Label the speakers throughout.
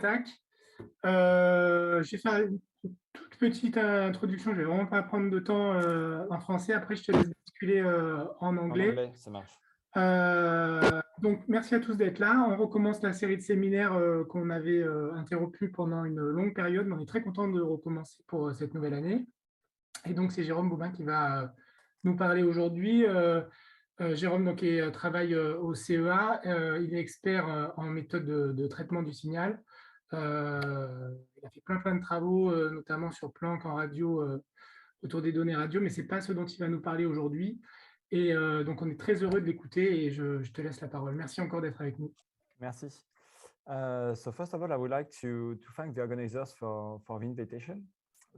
Speaker 1: attaque. Je vais faire une toute petite introduction. Je vais vraiment pas prendre de temps en français. Après, je te laisse basculer en
Speaker 2: En
Speaker 1: anglais.
Speaker 2: anglais, ça marche.
Speaker 1: Donc, merci à tous d'être là. On recommence la série de séminaires qu'on avait interrompu pendant une longue période, mais on est très content de recommencer pour cette nouvelle année. Et donc, c'est Jérôme Bobin qui va nous parler aujourd'hui. Jérôme donc, travaille au CEA. Il est expert en méthode de traitement du signal. Il a fait plein de travaux, notamment sur Planck en radio, autour des données radio, mais ce n'est pas ce dont il va nous parler aujourd'hui. Et donc, on est très heureux de l'écouter et je te laisse la parole. Merci encore d'être avec nous.
Speaker 2: Merci. So first of all, I would like to thank the organizers for the invitation.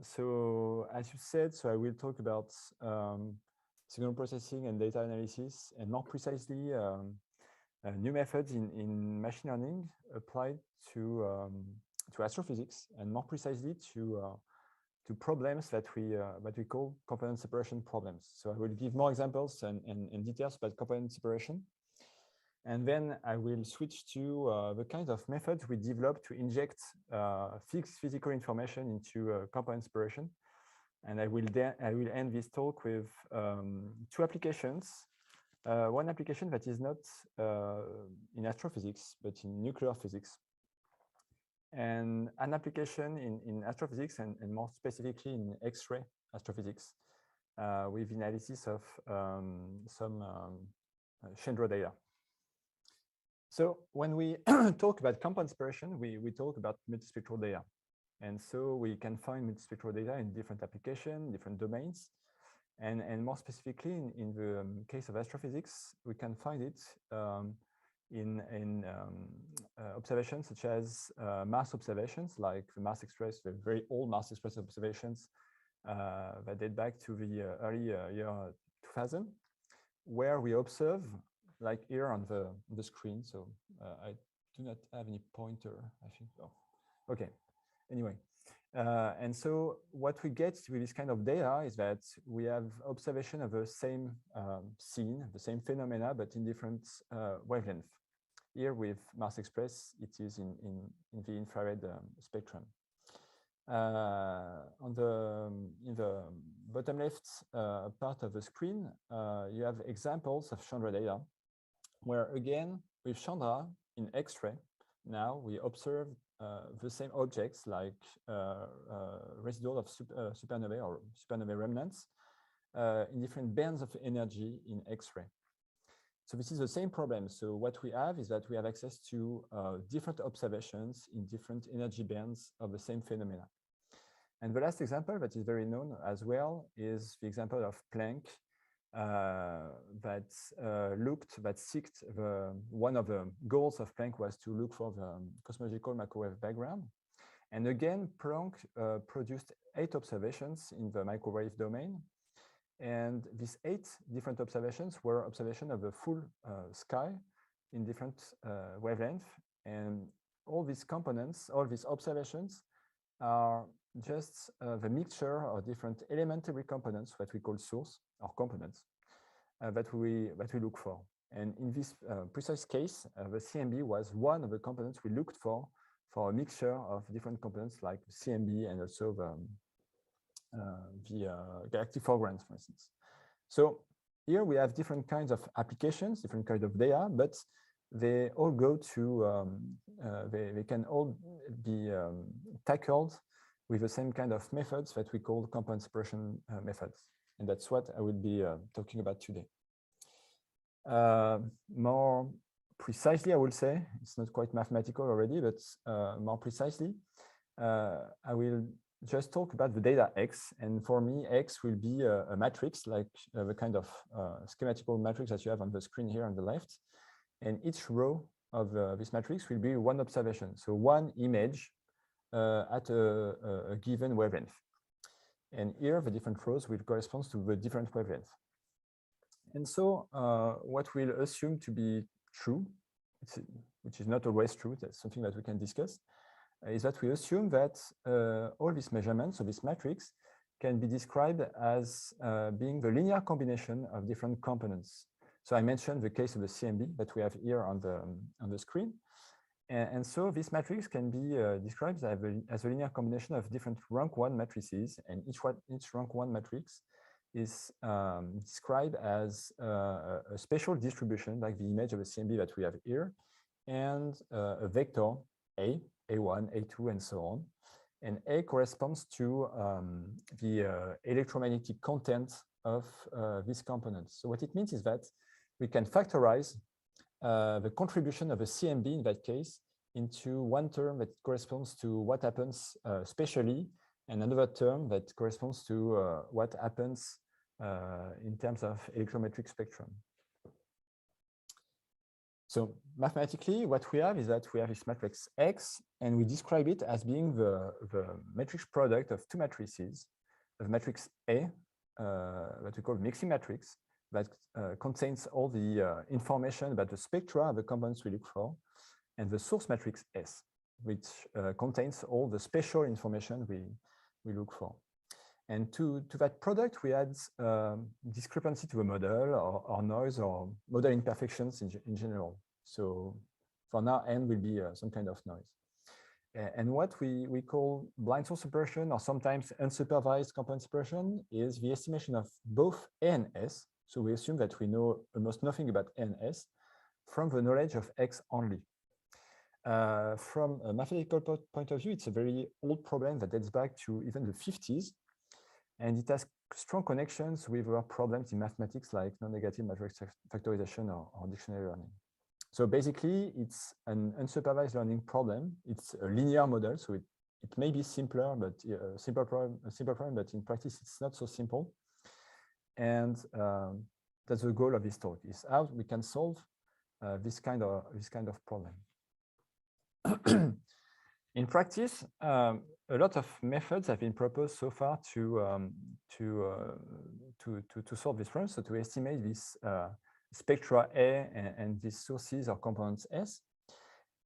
Speaker 2: So as you said, so I will talk about signal processing and data analysis, and more precisely, new methods in machine learning applied to astrophysics, and more precisely to problems that we call component separation problems. So I will give more examples and details about component separation. And then I will switch to the kind of methods we developed to inject fixed physical information into component separation. And I will end this talk with two applications. One application that is not in astrophysics, but in nuclear physics. And an application in astrophysics and more specifically in X-ray astrophysics with analysis of some Chandra data. So when we talk about component separation, we talk about multispectral data. And so we can find multispectral data in different applications, different domains. And more specifically, in the case of astrophysics, we can find it in observations such as Mars observations, like the Mars Express, the very old Mars Express observations that date back to the early year 2000, where we observe, like here on the screen. So I do not have any pointer, I think. Oh, okay. Anyway, and so what we get with this kind of data is that we have observation of the same scene, the same phenomena, but in different wavelength. Here with Mars Express, it is in the infrared spectrum. In the bottom left part of the screen, you have examples of Chandra data, where again, with Chandra in X-ray, now we observe the same objects like residual of supernovae or supernovae remnants in different bands of energy in X-ray. So this is the same problem. So what we have is that we have access to different observations in different energy bands of the same phenomena. And the last example that is very known as well is the example of Planck that seeked one of the goals of Planck was to look for the cosmological microwave background. And again, Planck produced 8 observations in the microwave domain. And these 8 different observations were observation of the full sky in different wavelengths. And all these components, all these observations are just the mixture of different elementary components that we call source or components that we look for. And in this precise case, the CMB was one of the components we looked for a mixture of different components like CMB and also the galactic foregrounds, for instance. So here we have different kinds of applications, different kinds of data, but they all go to, they can all be tackled with the same kind of methods that we call component separation methods. And that's what I will be talking about today. More precisely, I will say, it's not quite mathematical already, but more precisely, I will just talk about the data X. And for me, X will be a matrix, like the kind of schematical matrix that you have on the screen here on the left. And each row of this matrix will be one observation. So one image at a given wavelength. And here, the different rows will correspond to the different wavelengths. And so what we'll assume to be true, which is not always true, that's something that we can discuss, is that we assume that all these measurements of this matrix can be described as being the linear combination of different components. So I mentioned the case of the CMB that we have here on the screen. And so this matrix can be described as a linear combination of different rank 1 matrices, and each rank 1 matrix is described as a spatial distribution, like the image of a CMB that we have here, and a vector A, A1, A2, and so on. And A corresponds to the electromagnetic content of this component. So what it means is that we can factorize the contribution of a CMB in that case into one term that corresponds to what happens spatially, and another term that corresponds to what happens in terms of electrometric spectrum. So mathematically, what we have is that we have this matrix X, and we describe it as being the matrix product of two matrices, of matrix A, what we call mixing matrix, that contains all the information about the spectra of the components we look for, and the source matrix S, which contains all the spatial information we look for. And to that product, we add discrepancy to a model, or noise, or model imperfections in general. So for now, N will be some kind of noise. And what we call blind source separation, or sometimes unsupervised component separation, is the estimation of both A and S. So we assume that we know almost nothing about A and S from the knowledge of X only. From a mathematical point of view, it's a very old problem that dates back to even the 50s. And it has strong connections with our problems in mathematics, like non-negative matrix factorization or dictionary learning. So basically, it's an unsupervised learning problem. It's a linear model, so it may be simpler, but a simple problem, but in practice, it's not so simple. And that's the goal of this talk: is how we can solve this kind of problem. In practice, a lot of methods have been proposed so far to solve this problem. So to estimate this spectra A and these sources or components S,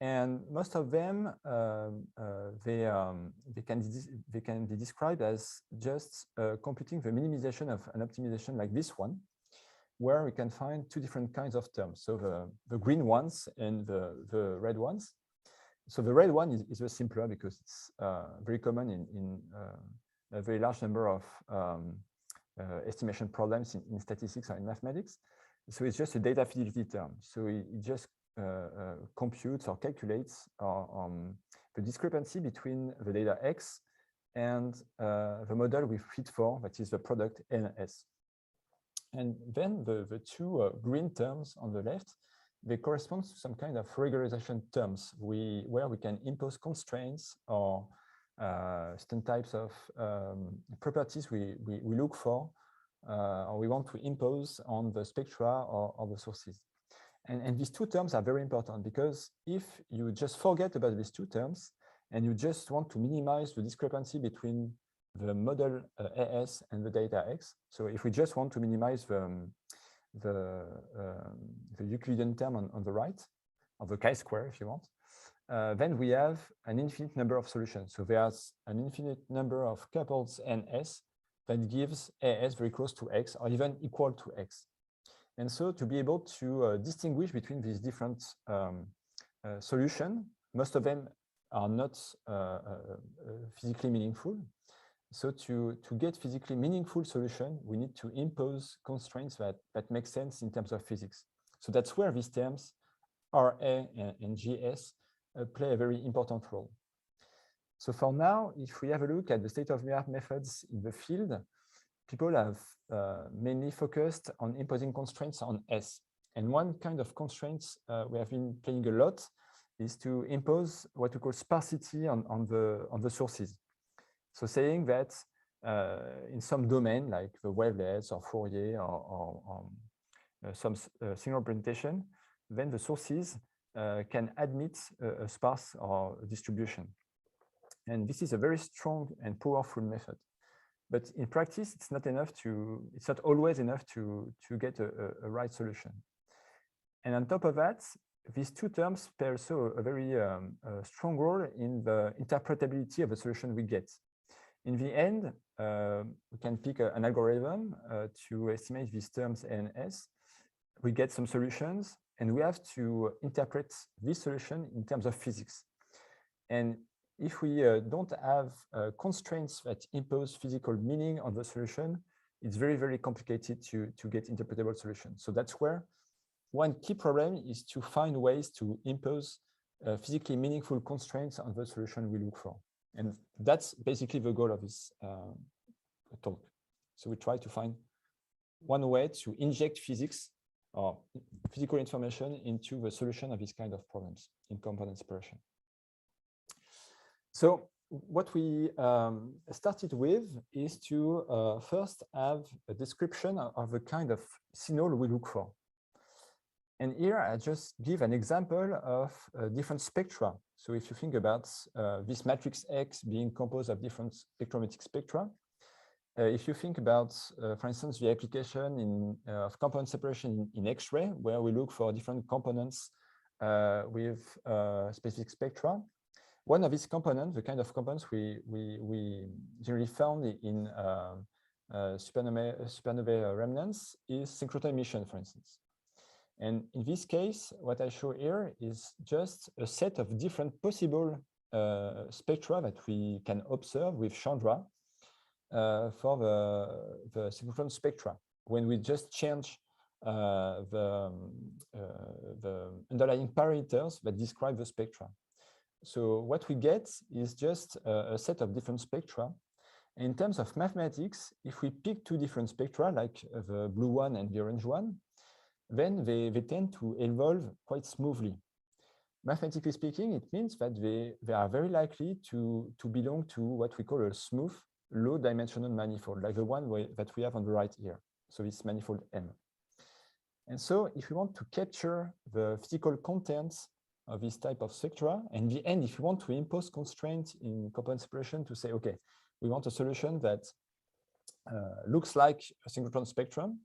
Speaker 2: and most of them they can be described as just computing the minimization of an optimization like this one, where we can find two different kinds of terms. So the green ones and the red ones. So the red one is very simpler because it's very common in a very large number of estimation problems in statistics or in mathematics. So it's just a data fidelity term. So it just computes or calculates the discrepancy between the data X and the model we fit for, that is the product NS. And then the two green terms on the left, they correspond to some kind of regularization terms where we can impose constraints or certain types of properties we look for or we want to impose on the spectra or the sources. And these two terms are very important, because if you just forget about these two terms and you just want to minimize the discrepancy between the model AS and the data X, so if we just want to minimize the Euclidean term on the right, or the chi-square if you want, then we have an infinite number of solutions. So there's an infinite number of couples NS that gives AS very close to X or even equal to X. And so to be able to distinguish between these different solutions, most of them are not physically meaningful. So to get physically meaningful solution, we need to impose constraints that make sense in terms of physics. So that's where these terms RA and GS play a very important role. So for now, if we have a look at the state-of-the-art methods in the field, people have mainly focused on imposing constraints on S. And one kind of constraints we have been playing a lot is to impose what we call sparsity on the sources. So saying that in some domain, like the wavelets or Fourier or some signal representation, then the sources can admit a sparse or distribution. And this is a very strong and powerful method. But in practice, it's not always enough to get a right solution. And on top of that, these two terms play also a very strong role in the interpretability of the solution we get. In the end, we can pick an algorithm to estimate these terms A and S. We get some solutions, and we have to interpret this solution in terms of physics. And if we don't have constraints that impose physical meaning on the solution, it's very, very complicated to get interpretable solutions. So that's where one key problem is to find ways to impose physically meaningful constraints on the solution we look for. And that's basically the goal of this talk. So we try to find one way to inject physics or physical information into the solution of this kind of problems in component separation. So what we started with is to first have a description of the kind of signal we look for. And here I just give an example of different spectra. So if you think about this matrix X being composed of different spectrometric spectra, if you think about, for instance, the application of component separation in X-ray, where we look for different components with specific spectra, one of these components, the kind of components we generally found in supernovae remnants, is synchrotron emission, for instance. And in this case, what I show here is just a set of different possible spectra that we can observe with Chandra for the synchrotron spectra, when we just change the underlying parameters that describe the spectra. So what we get is just a set of different spectra. In terms of mathematics, if we pick two different spectra, like the blue one and the orange one, then they tend to evolve quite smoothly. Mathematically speaking, it means that they are very likely to belong to what we call a smooth, low-dimensional manifold, like the one that we have on the right here. So this manifold M. And so if we want to capture the physical contents of this type of spectra, and in the end, if you want to impose constraints in component separation to say, okay, we want a solution that looks like a synchrotron spectrum,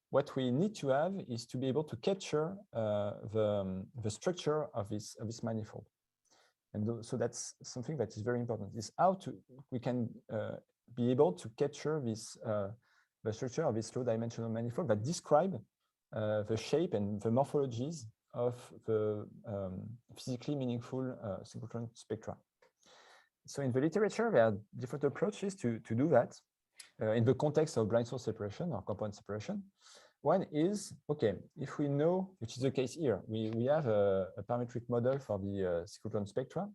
Speaker 2: what we need to have is to be able to capture the structure of this manifold. And so that's something that is very important, is how we can be able to capture this the structure of this low-dimensional manifold that describe the shape and the morphologies of the physically meaningful synchrotron spectra. So in the literature, there are different approaches to do that in the context of blind source separation or component separation. One is, okay, if we know, which is the case here, we have a parametric model for the synchrotron spectra,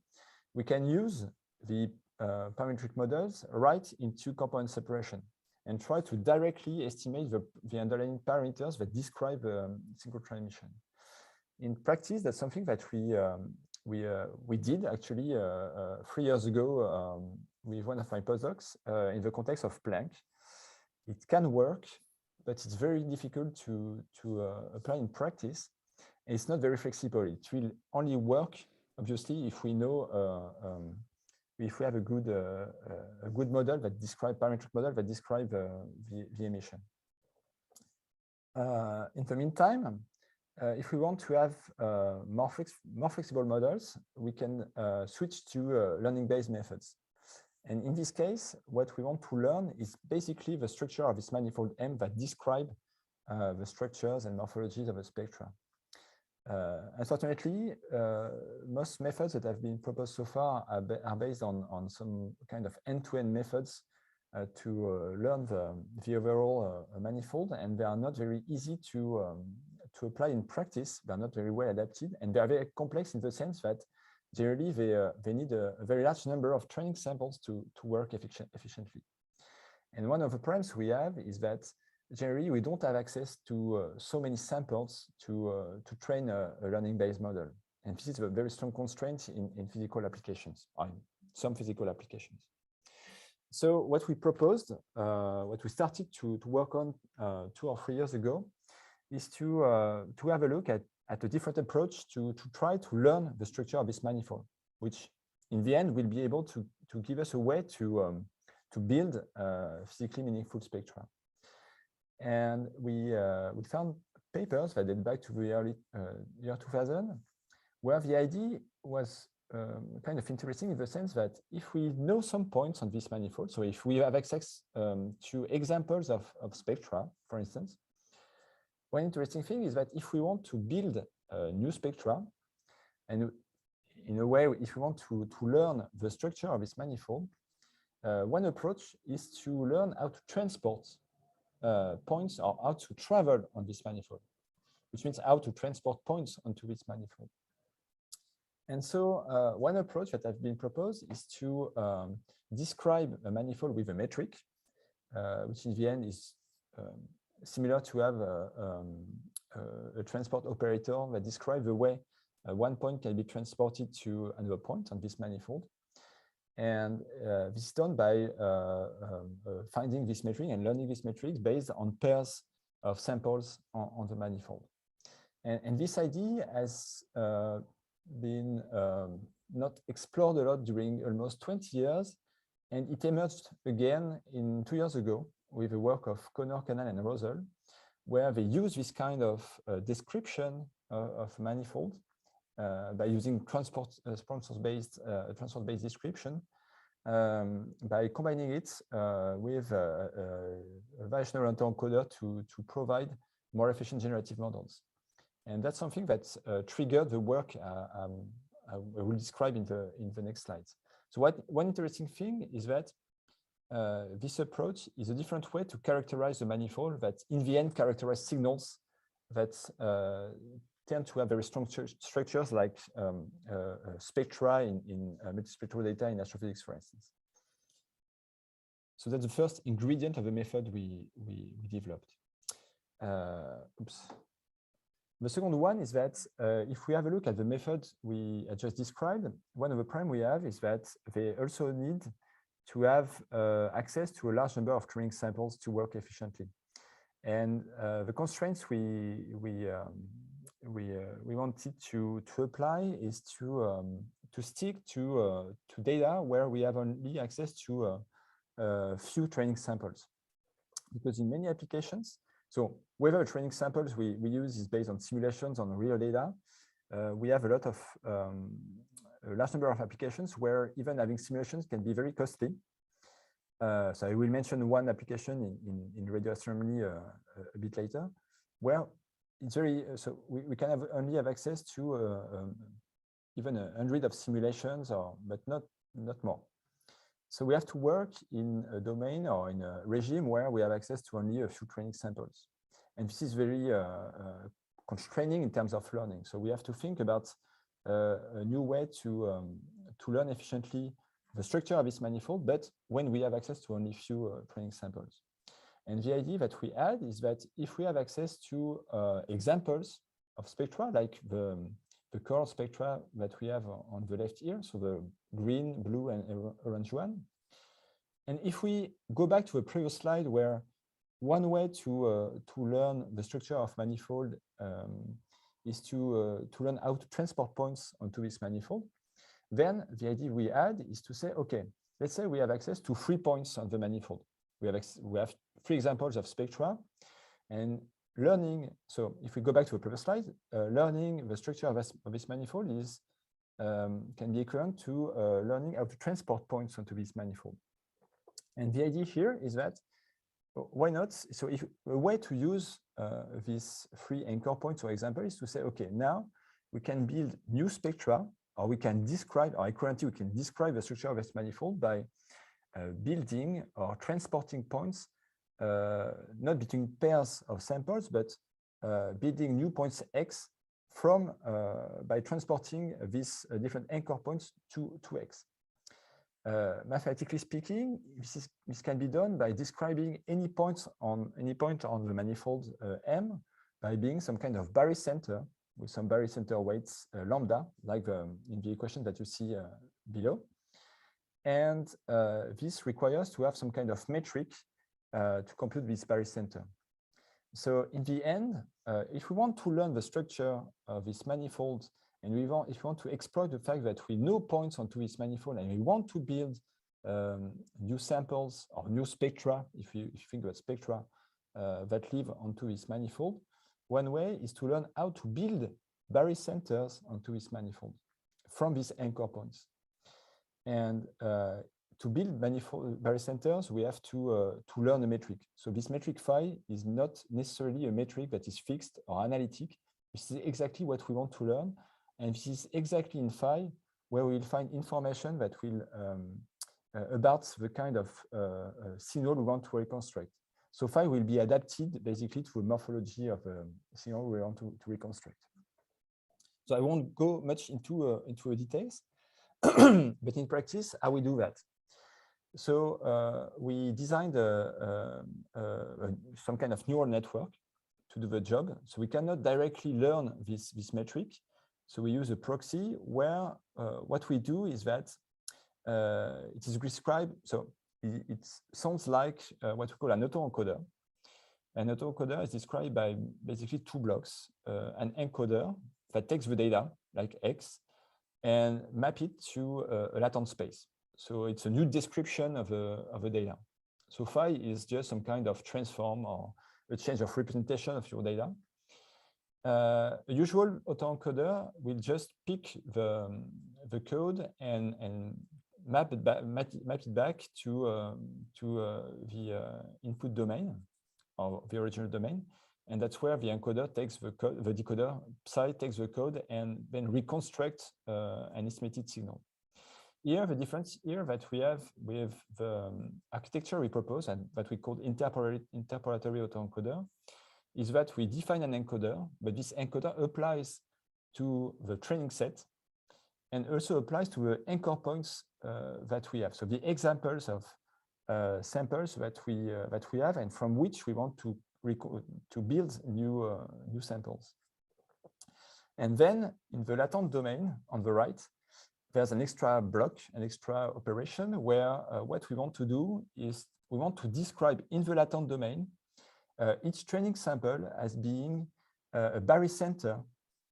Speaker 2: we can use the parametric models right into component separation and try to directly estimate the underlying parameters that describe synchrotron emission. In practice, that's something that we did actually 3 years ago with one of my postdocs in the context of Planck. It can work, but it's very difficult to apply in practice. It's not very flexible. It will only work, obviously, if we know if we have a good model that describe parametric model that describe the emission. In the meantime, if we want to have more flexible models, we can switch to learning-based methods. And in this case, what we want to learn is basically the structure of this manifold M that describe the structures and morphologies of the spectra. Unfortunately, most methods that have been proposed so far are based on some kind of end-to-end methods to learn the overall manifold, and they are not very easy to apply in practice. They are not very well adapted, and they are very complex in the sense that generally they need a very large number of training samples to work efficiently. And one of the problems we have is that generally we don't have access to so many samples to train a learning-based model. And this is a very strong constraint in physical applications, or in some physical applications. So what we proposed, what we started to work on 2 or 3 years ago, is to have a look at a different approach to try to learn the structure of this manifold, which in the end will be able to give us a way to build physically meaningful spectra. And we found papers that date back to the early year 2000, where the idea was kind of interesting in the sense that if we know some points on this manifold, so if we have access to examples of spectra, for instance, one interesting thing is that if we want to build new spectra. And in a way, if we want to learn the structure of this manifold, one approach is to learn how to transport points, or how to travel on this manifold, which means how to transport points onto this manifold. And so one approach that has been proposed is to describe a manifold with a metric, which in the end is similar to have a transport operator that describes the way one point can be transported to another point on this manifold. And this is done by finding this metric and learning this metric based on pairs of samples on the manifold. And this idea has been not explored a lot during almost 20 years, and it emerged again 2 years ago with the work of Connor, Canal, and Rosell, where they use this kind of description of manifold by using transport-based description, by combining it with a variational encoder to provide more efficient generative models. And that's something that triggered the work I will describe in the next slides. So one interesting thing is that this approach is a different way to characterize the manifold that in the end characterize signals that tend to have very strong structures like spectra in multispectral data in astrophysics, for instance. So that's the first ingredient of the method we developed. The second one is that if we have a look at the method we just described, one of the problems we have is that they also need to have access to a large number of training samples to work efficiently. And the constraints we wanted to apply is to stick to data where we have only access to a few training samples. Because in many applications, so whether the training samples we use is based on simulations on real data, we have a lot of a large number of applications where even having simulations can be very costly. So I will mention one application in radioastronomy a bit later, where it's very, so we can only have access to even 100 of simulations, but not more. So we have to work in a domain or in a regime where we have access to only a few training samples. And this is very constraining in terms of learning. So we have to think about a new way to learn efficiently the structure of this manifold, but when we have access to only few training samples. And the idea that we had is that if we have access to examples of spectra, like the core spectra that we have on the left here, so the green, blue, and orange one. And if we go back to a previous slide where one way to learn the structure of manifold is to learn how to transport points onto this manifold, then the idea we had is to say, okay, let's say we have access to 3 points on the manifold. We have 3 examples of spectra, and learning, so if we go back to a previous slide, learning the structure of this manifold is can be equivalent to learning how to transport points onto this manifold. And the idea here is that, why not? So if a way to use these 3 anchor points, for example, is to say, okay, now we can build new spectra, or we can describe, or equivalently, we can describe the structure of this manifold by building or transporting points, not between pairs of samples, but building new points X from by transporting these different anchor points to X. Mathematically speaking, this can be done by describing any point on the manifold M by being some kind of barycenter with some barycenter weights lambda, like in the equation that you see below. And this requires to have some kind of metric to compute this barycenter. So in the end, if we want to learn the structure of this manifold, and if we want to exploit the fact that we know points onto this manifold, and we want to build new samples or new spectra, if you think about spectra that live onto this manifold, one way is to learn how to build barycenters onto this manifold from these anchor points. And to build manifold barycenters, we have to learn a metric. So this metric phi is not necessarily a metric that is fixed or analytic, This is exactly what we want to learn. And this is exactly in phi where we will find information that will about the kind of signal we want to reconstruct. So phi will be adapted basically to the morphology of the signal we want to reconstruct. So I won't go much into the details, but in practice, how we do that. So we designed some kind of neural network to do the job. So we cannot directly learn this metric. So we use a proxy where what we do is that it is prescribed. So it sounds like what we call an autoencoder. An autoencoder is described by basically two blocks, an encoder that takes the data like X and map it to a latent space. So it's a new description of the data. So phi is just some kind of transform or a change of representation of your data. A usual autoencoder will just pick the code and map it back to the input domain or the original domain. And that's where the encoder takes the code, the decoder psi takes the code and then reconstructs an estimated signal. Here, the difference here that we have with the architecture we propose and that we call interpolatory autoencoder is that we define an encoder, but this encoder applies to the training set and also applies to the anchor points that we have. So the examples of samples that we have and from which we want to build new samples. And then in the latent domain on the right, there's an extra block, an extra operation where what we want to do is we want to describe in the latent domain each training sample as being a barycenter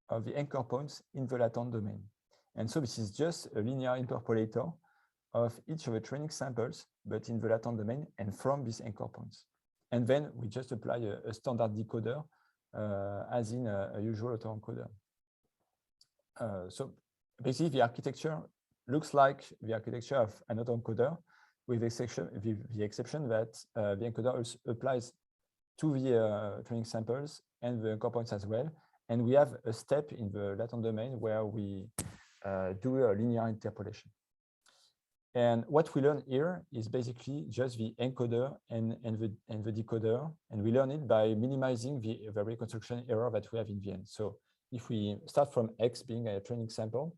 Speaker 2: of the anchor points in the latent domain. And so this is just a linear interpolator of each of the training samples, but in the latent domain and from these anchor points. And then we just apply a standard decoder as in a usual autoencoder. So basically the architecture looks like the architecture of an autoencoder with the exception that the encoder also applies to the training samples and the anchor points as well. And we have a step in the latent domain where we do a linear interpolation. And what we learn here is basically just the encoder and the decoder. And we learn it by minimizing the reconstruction error that we have in the end. So if we start from X being a training sample,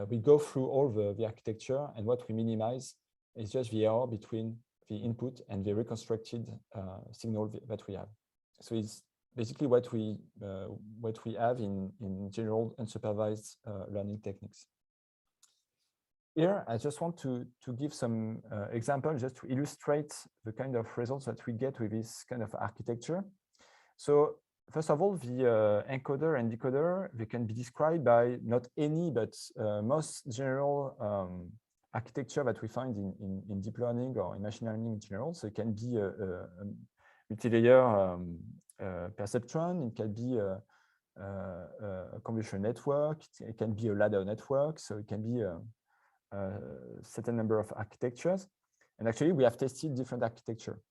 Speaker 2: we go through all the architecture, and what we minimize is just the error between the input and the reconstructed signal that we have. So it's basically what we have in general unsupervised learning techniques. Here, I just want to give some examples just to illustrate the kind of results that we get with this kind of architecture. So first of all, the encoder and decoder, they can be described by not any, but most general architecture that we find in deep learning or in machine learning in general. So it can be a multi-layer perceptron, it can be a convolutional network, it can be a ladder network, so it can be a certain number of architectures. And actually, we have tested different architecture.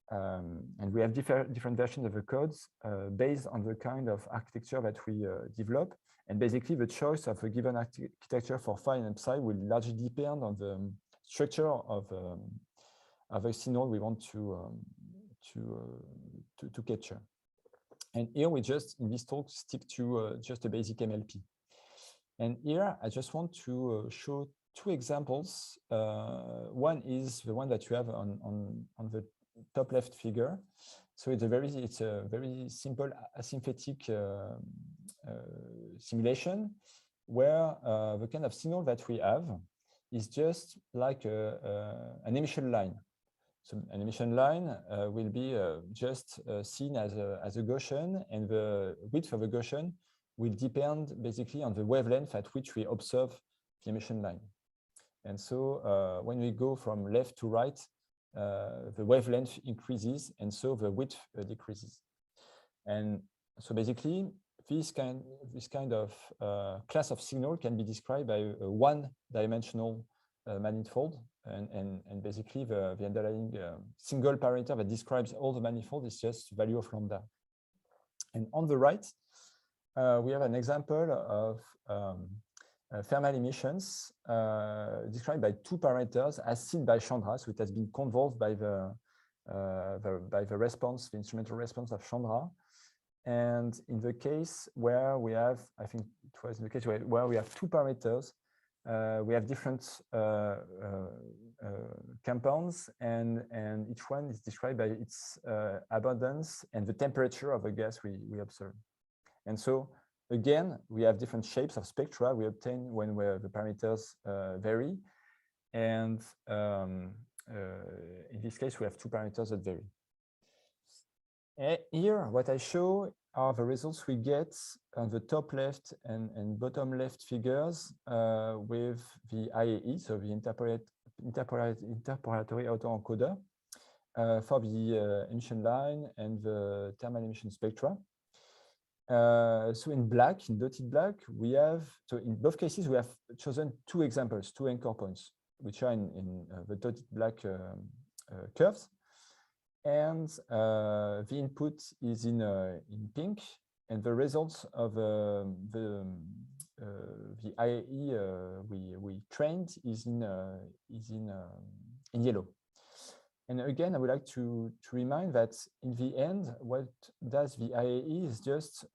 Speaker 2: And we have different versions of the codes based on the kind of architecture that we develop. And basically, the choice of a given architecture for phi and psi will largely depend on the structure of a signal we want to capture. And here we just, in this talk, stick to just a basic MLP. And here, I just want to show two examples. One is the one that you have on the top left figure. So it's a very simple asynthetic simulation where the kind of signal that we have is just like an emission line. So an emission line will be just seen as a Gaussian, and the width of a Gaussian will depend basically on the wavelength at which we observe the emission line. And so when we go from left to right, the wavelength increases, and so the width decreases. And so basically, this kind of class of signal can be described by a one-dimensional manifold, and basically the underlying single parameter that describes all the manifold is just value of lambda. And on the right, we have an example of thermal emissions described by two parameters as seen by Chandra. So it has been convolved by the response, the instrumental response of Chandra. And in the case where we have, I think it was in the case where we have two parameters, we have different compounds, and each one is described by its abundance and the temperature of the gas we observe. And so again, we have different shapes of spectra we obtain when the parameters vary. And in this case, we have two parameters that vary. Here, what I show are the results we get on the top left and bottom left figures with the IAE, so the interpolatory autoencoder for the emission line and the thermal emission spectra. So in black, in dotted black, we have, so in both cases, we have chosen two examples, two anchor points, which are in the dotted black curves. And the input is in pink, and the results of the IAE we trained is in yellow. And again, I would like to remind that in the end, what does the IAE is just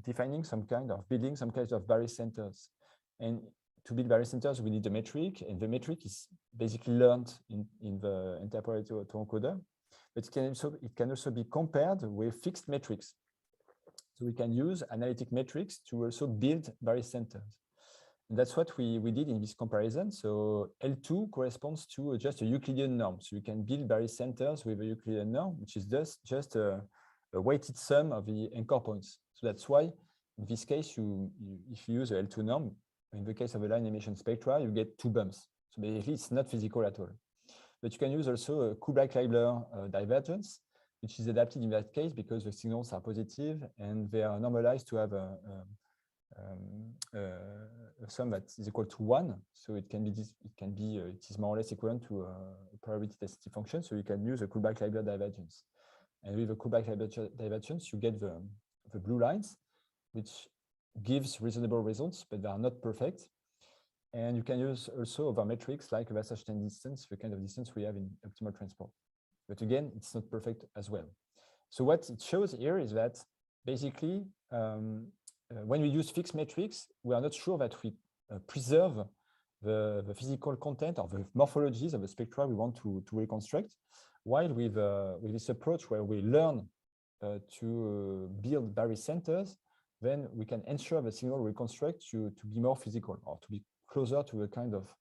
Speaker 2: defining some kind of building some kind of barycenters. And to build barycenters, we need a metric, and the metric is basically learned in the interpolatory autoencoder. But it can also be compared with fixed metrics. So we can use analytic metrics to also build barycenters. And that's what we did in this comparison. So L2 corresponds to just a Euclidean norm. So you can build barycenters with a Euclidean norm, which is just a weighted sum of the anchor points. So that's why in this case, if you use a L2 norm, in the case of a line emission spectra, you get two bumps. So basically, it's not physical at all. But you can use also a Kullback-Leibler divergence, which is adapted in that case because the signals are positive and they are normalized to have a sum that is equal to 1. So it is more or less equivalent to a probability density function. So you can use a Kullback-Leibler divergence. And with a Kullback-Leibler divergence, you get the blue lines, which gives reasonable results, but they are not perfect. And you can use also other metrics like Wasserstein distance, the kind of distance we have in optimal transport. But again, it's not perfect as well. So what it shows here is that basically, when we use fixed metrics, we are not sure that we preserve the physical content or the morphologies of the spectra we want to reconstruct. While with this approach where we learn to build barycenters, then we can ensure the signal we reconstruct to be more physical or to be closer to the kind of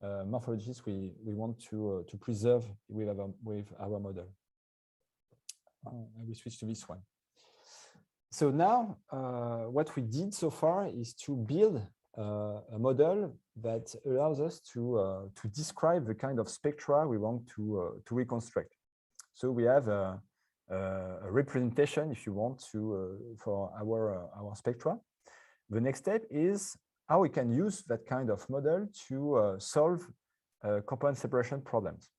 Speaker 2: morphologies we want to preserve with our model. I will switch to this one. So now what we did so far is to build a model that allows us to describe the kind of spectra we want to reconstruct. So we have a representation, if you want, for our spectra. The next step is how we can use that kind of model to solve component separation problems.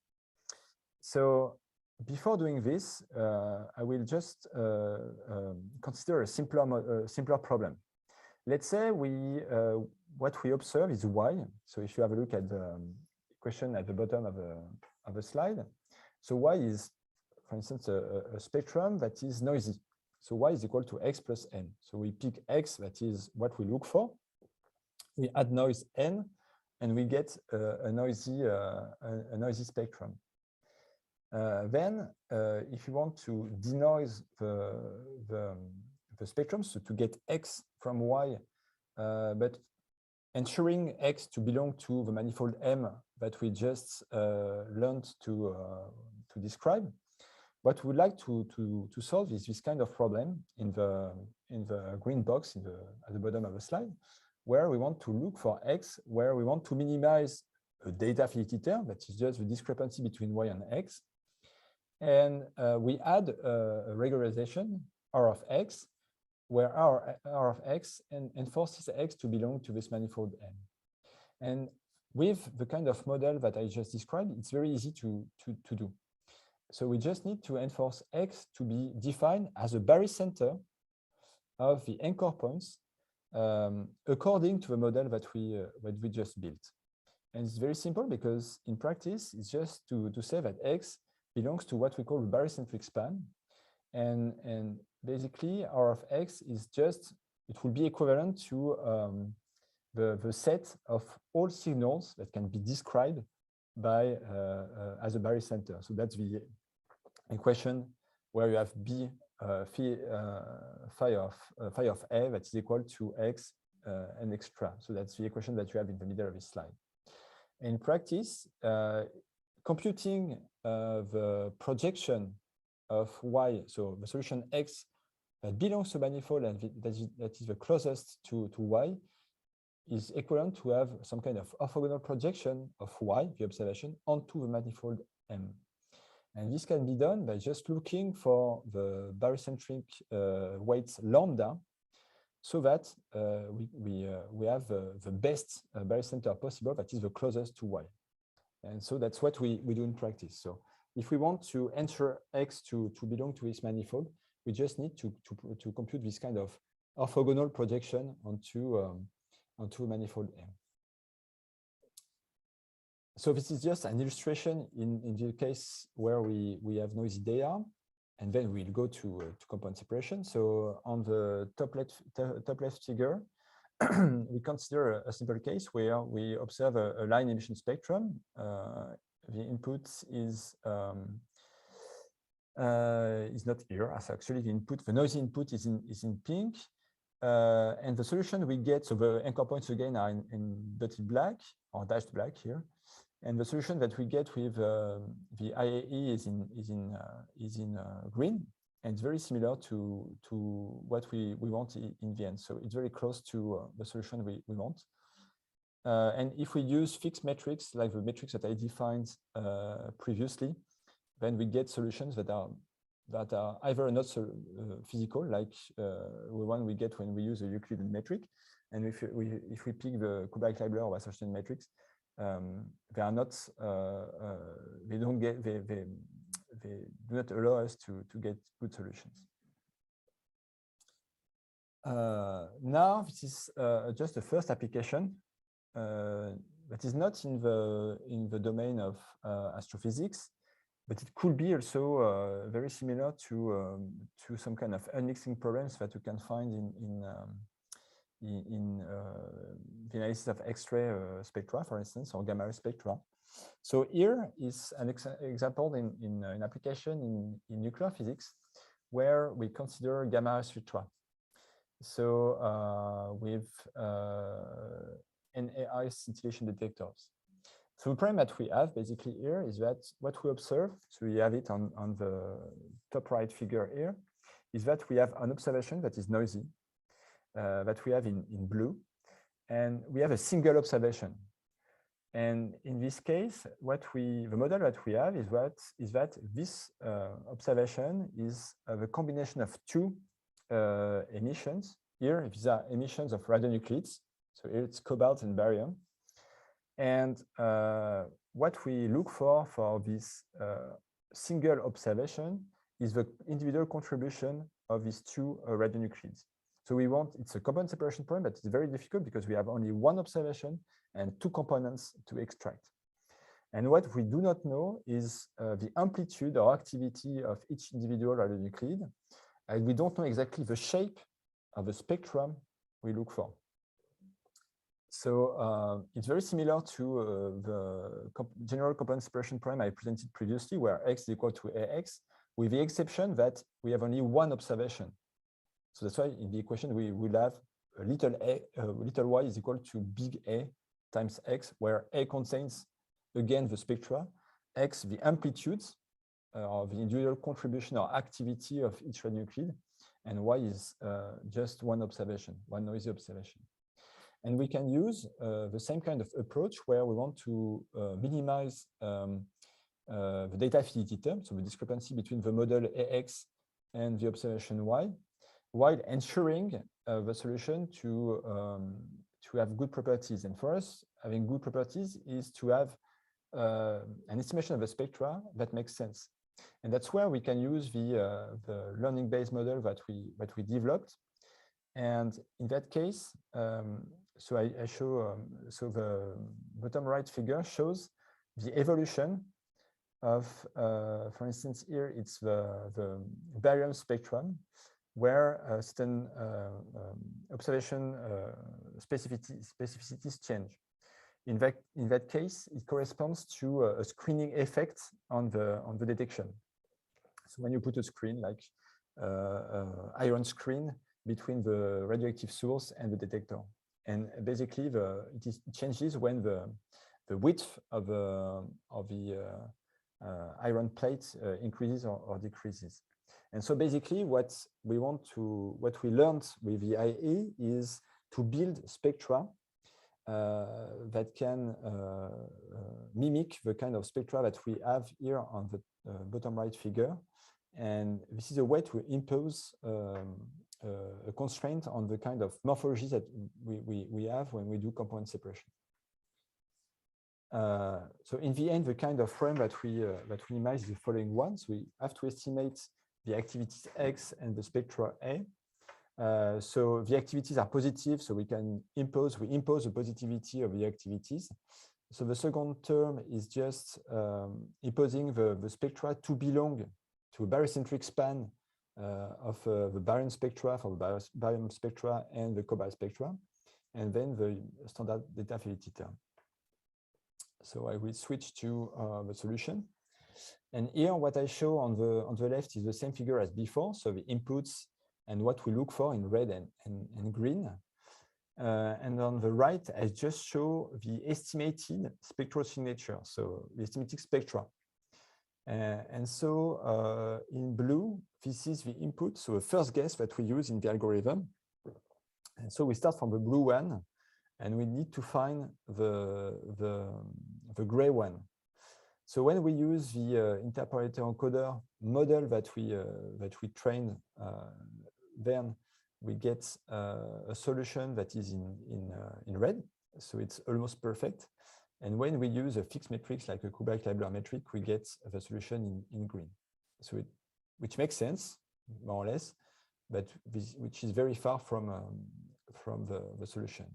Speaker 2: So before doing this, I will just consider a simpler problem. Let's say what we observe is Y. So if you have a look at the question at the bottom of the slide, so Y is, for instance, a spectrum that is noisy. So Y is equal to X plus N. So we pick X, that is what we look for. We add noise N, and we get a noisy spectrum. Then, if you want to denoise the spectrum, so to get X from Y, but ensuring X to belong to the manifold M that we just learned to describe, what we would like to solve is this kind of problem in the green box at the bottom of the slide, where we want to look for X, where we want to minimize a data affinity term, that is just the discrepancy between Y and X. And we add a regularization, R of X, where R of X enforces X to belong to this manifold M. And with the kind of model that I just described, it's very easy to do. So we just need to enforce X to be defined as a barycenter of the anchor points according to the model that we just built. And it's very simple because in practice, it's just to say that X belongs to what we call the barycentric span. And basically, R of X is just, it will be equivalent to the set of all signals that can be described by as a barycenter. So that's the equation where you have B phi of A that is equal to X and extra. So that's the equation that you have in the middle of this slide. In practice, computing the projection of Y, so the solution X that belongs to manifold and that is the closest to Y, is equivalent to have some kind of orthogonal projection of Y, the observation, onto the manifold M. And this can be done by just looking for the barycentric weights lambda, so that we have the best barycenter possible that is the closest to Y. And so that's what we do in practice. So if we want to ensure X to belong to this manifold, we just need to compute this kind of orthogonal projection onto a manifold M. So this is just an illustration in the case where we have noisy data, and then we'll go to component separation. So on the top left figure, we consider a simple case where we observe a line emission spectrum. The input is not here. As actually the noisy input is in pink, and the solution we get. So the anchor points again are in dotted black or dashed black here. And the solution that we get with the IAE is in green, and it's very similar to what we want in the end. So it's very close to the solution we want. And if we use fixed metrics like the metrics that I defined previously, then we get solutions that are either not so physical, like the one we get when we use a Euclidean metric, and if we pick the Kullback-Leibler or Wasserstein metrics, they are not. They don't get. They do not allow us to get good solutions. Now this is just the first application that is not in the domain of astrophysics, but it could be also very similar to some kind of unmixing problems that you can find in the analysis of X-ray spectra, for instance, or gamma ray spectra. So here is an example in an application in nuclear physics where we consider gamma ray spectra. So with NAI scintillation detectors. So the problem that we have basically here is that what we observe, so we have it on the top right figure here, is that we have an observation that is noisy, that we have in blue, and we have a single observation. And in this case, the model that we have is that this observation is the combination of two emissions. Here, these are emissions of radionuclides. So here it's cobalt and barium. And what we look for this single observation is the individual contribution of these two radionuclides. So it's a component separation problem, but it's very difficult because we have only one observation and two components to extract. And what we do not know is the amplitude or activity of each individual radionuclide. And we don't know exactly the shape of the spectrum we look for. So it's very similar to the general component separation problem I presented previously, where X is equal to AX, with the exception that we have only one observation. So that's why in the equation we will have a little y is equal to big A times X, where A contains again the spectra, X the amplitudes of the individual contribution or activity of each radionuclide, and Y is just one observation, one noisy observation. And we can use the same kind of approach where we want to minimize the data affinity term, so the discrepancy between the model AX and the observation Y, while ensuring the solution to have good properties. And for us, having good properties is to have an estimation of the spectra that makes sense. And that's where we can use the learning-based model that we developed. And in that case, so I show, so the bottom right figure shows the evolution of, for instance, here it's the barium spectrum, where certain observation specificities change. In that case, it corresponds to a screening effect on the detection. So when you put a screen like iron screen between the radioactive source and the detector, and basically it changes when the width of the iron plate increases or decreases. And so basically what we learned with the IA is to build spectra that can mimic the kind of spectra that we have here on the bottom right figure. And this is a way to impose a constraint on the kind of morphologies that we have when we do component separation. So in the end, the kind of frame that we imagine is the following ones. We have to estimate the activities X and the spectra A. So the activities are positive, so we impose the positivity of the activities. So the second term is just imposing the spectra to belong to a barycentric span of the barium spectra for the barium spectra and the cobalt spectra, and then the standard data fidelity term. So I will switch to the solution. And here, what I show on the left is the same figure as before. So the inputs and what we look for in red and green. And on the right, I just show the estimated spectral signature, so the estimated spectra. And so in blue, this is the input, so the first guess that we use in the algorithm. And so we start from the blue one, and we need to find the gray one. So when we use the interpolator encoder model that we train, then we get a solution that is in red, so it's almost perfect. And when we use a fixed matrix like a Kullback-Leibler metric, we get the solution in green. So which makes sense, more or less, but which is very far from the solution.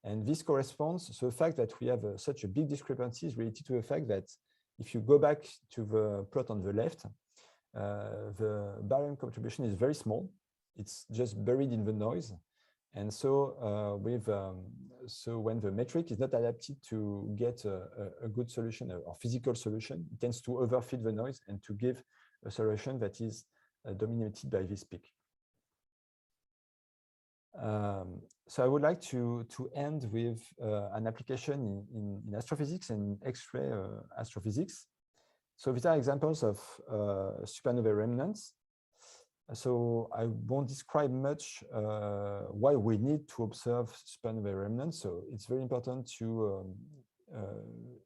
Speaker 2: And this corresponds, so the fact that we have such a big discrepancy is related to the fact that if you go back to the plot on the left, the barium contribution is very small. It's just buried in the noise. And so so when the metric is not adapted to get a good solution or physical solution, it tends to overfit the noise and to give a solution that is dominated by this peak. So I would like to end with an application in astrophysics and X-ray astrophysics. So these are examples of supernovae remnants. So I won't describe much why we need to observe supernovae remnants. So it's very important to,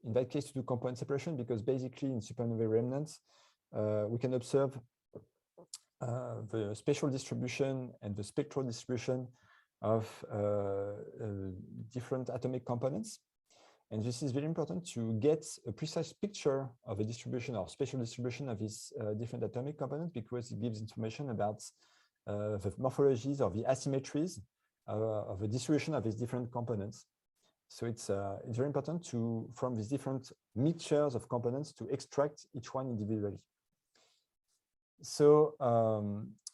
Speaker 2: in that case, to do component separation, because basically in supernovae remnants, we can observe the spatial distribution and the spectral distribution of different atomic components. And this is very important to get a precise picture of the distribution or spatial distribution of these different atomic components, because it gives information about the morphologies or the asymmetries of the distribution of these different components. So it's very important to, from these different mixtures of components, to extract each one individually. So,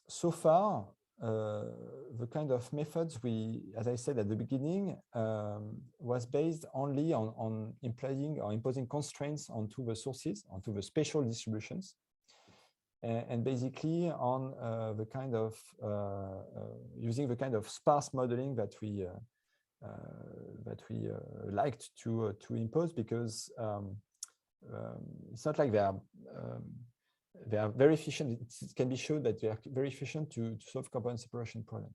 Speaker 2: so far, the kind of methods we, as I said at the beginning, was based only on implying or imposing constraints onto the sources, onto the spatial distributions, and basically on the kind of using the kind of sparse modeling that we liked to impose, because it's not like they are very efficient. It can be shown that they are very efficient to solve component separation problems.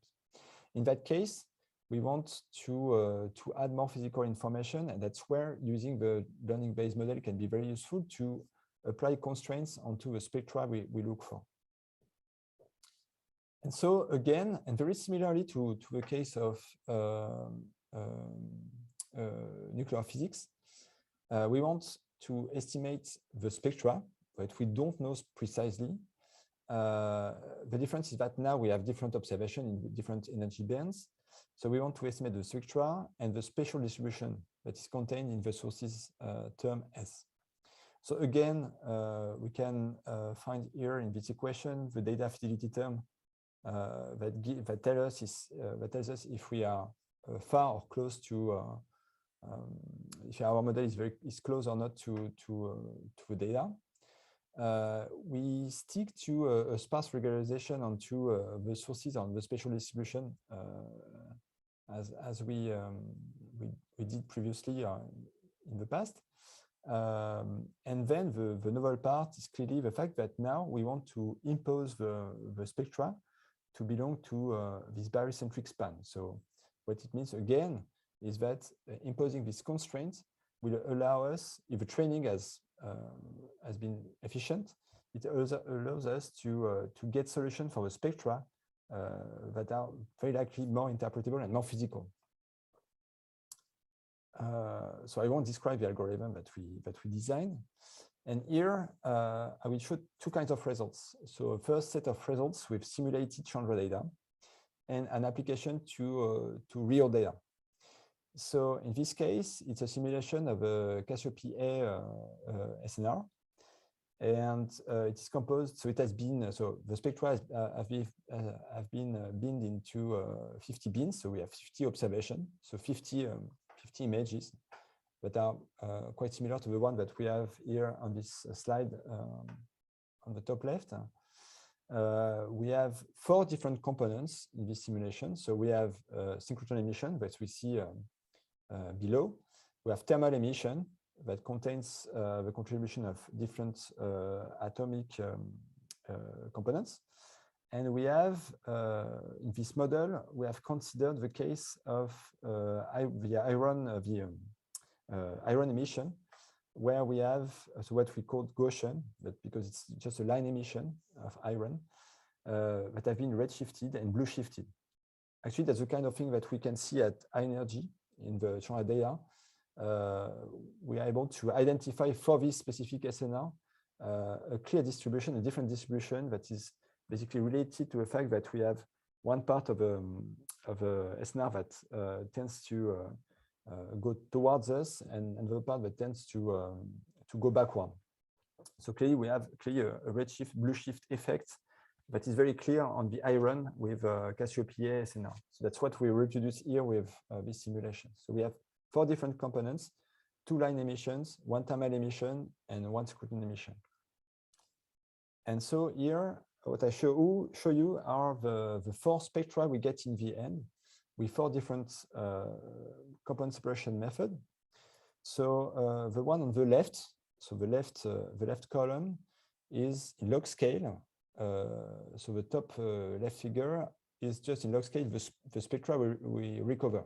Speaker 2: In that case, we want to add more physical information, and that's where using the learning-based model can be very useful to apply constraints onto the spectra we look for. And so again, and very similarly to the case of nuclear physics, we want to estimate the spectra, but we don't know precisely. the difference is that now we have different observation in different energy bands. So we want to estimate the spectra and the spatial distribution that is contained in the sources term S. So again, we can find here in this equation the data fidelity term that tells us if we are far or close to if our model is close or not to the data. We stick to a sparse regularization onto the sources on the spatial distribution as we did previously in the past. And then the novel part is clearly the fact that now we want to impose the spectra to belong to this barycentric span. So what it means again is that imposing this constraint will allow us, if the training has been efficient, it allows us to get solutions for the spectra that are very likely more interpretable and more physical. So I won't describe the algorithm that we designed. And here I will show two kinds of results. So a first set of results with simulated Chandra data and an application to real data. So in this case, it's a simulation of a Cassiopeia SNR. And it is composed, so it has been, so the spectra have been binned into 50 bins. So we have 50 observations, so 50 images that are quite similar to the one that we have here on this slide on the top left. We have 4 different components in this simulation. So we have synchrotron emission that we see below. We have thermal emission that contains the contribution of different atomic components. And we have, in this model, we have considered the case of the iron emission, where we have what we call Gaussian, but because it's just a line emission of iron that have been redshifted and blue shifted. Actually, that's the kind of thing that we can see at high energy in the Chandra data. We are able to identify for this specific SNR a clear distribution, a different distribution that is basically related to the fact that we have one part of a SNR that tends to go towards us and another part that tends to go backward. So clearly we have a redshift, blue shift effect that is very clear on the iron with Cassiopeia SNR. So that's what we reproduce here with this simulation. So we have 4 different components, 2 line emissions, 1 thermal emission, and 1 synchrotron emission. And so here, what I show you are the 4 spectra we get in the end with 4 different component separation method. So the one on the left, so the left column is in log scale. So the top left figure is just in log scale the spectra we recover.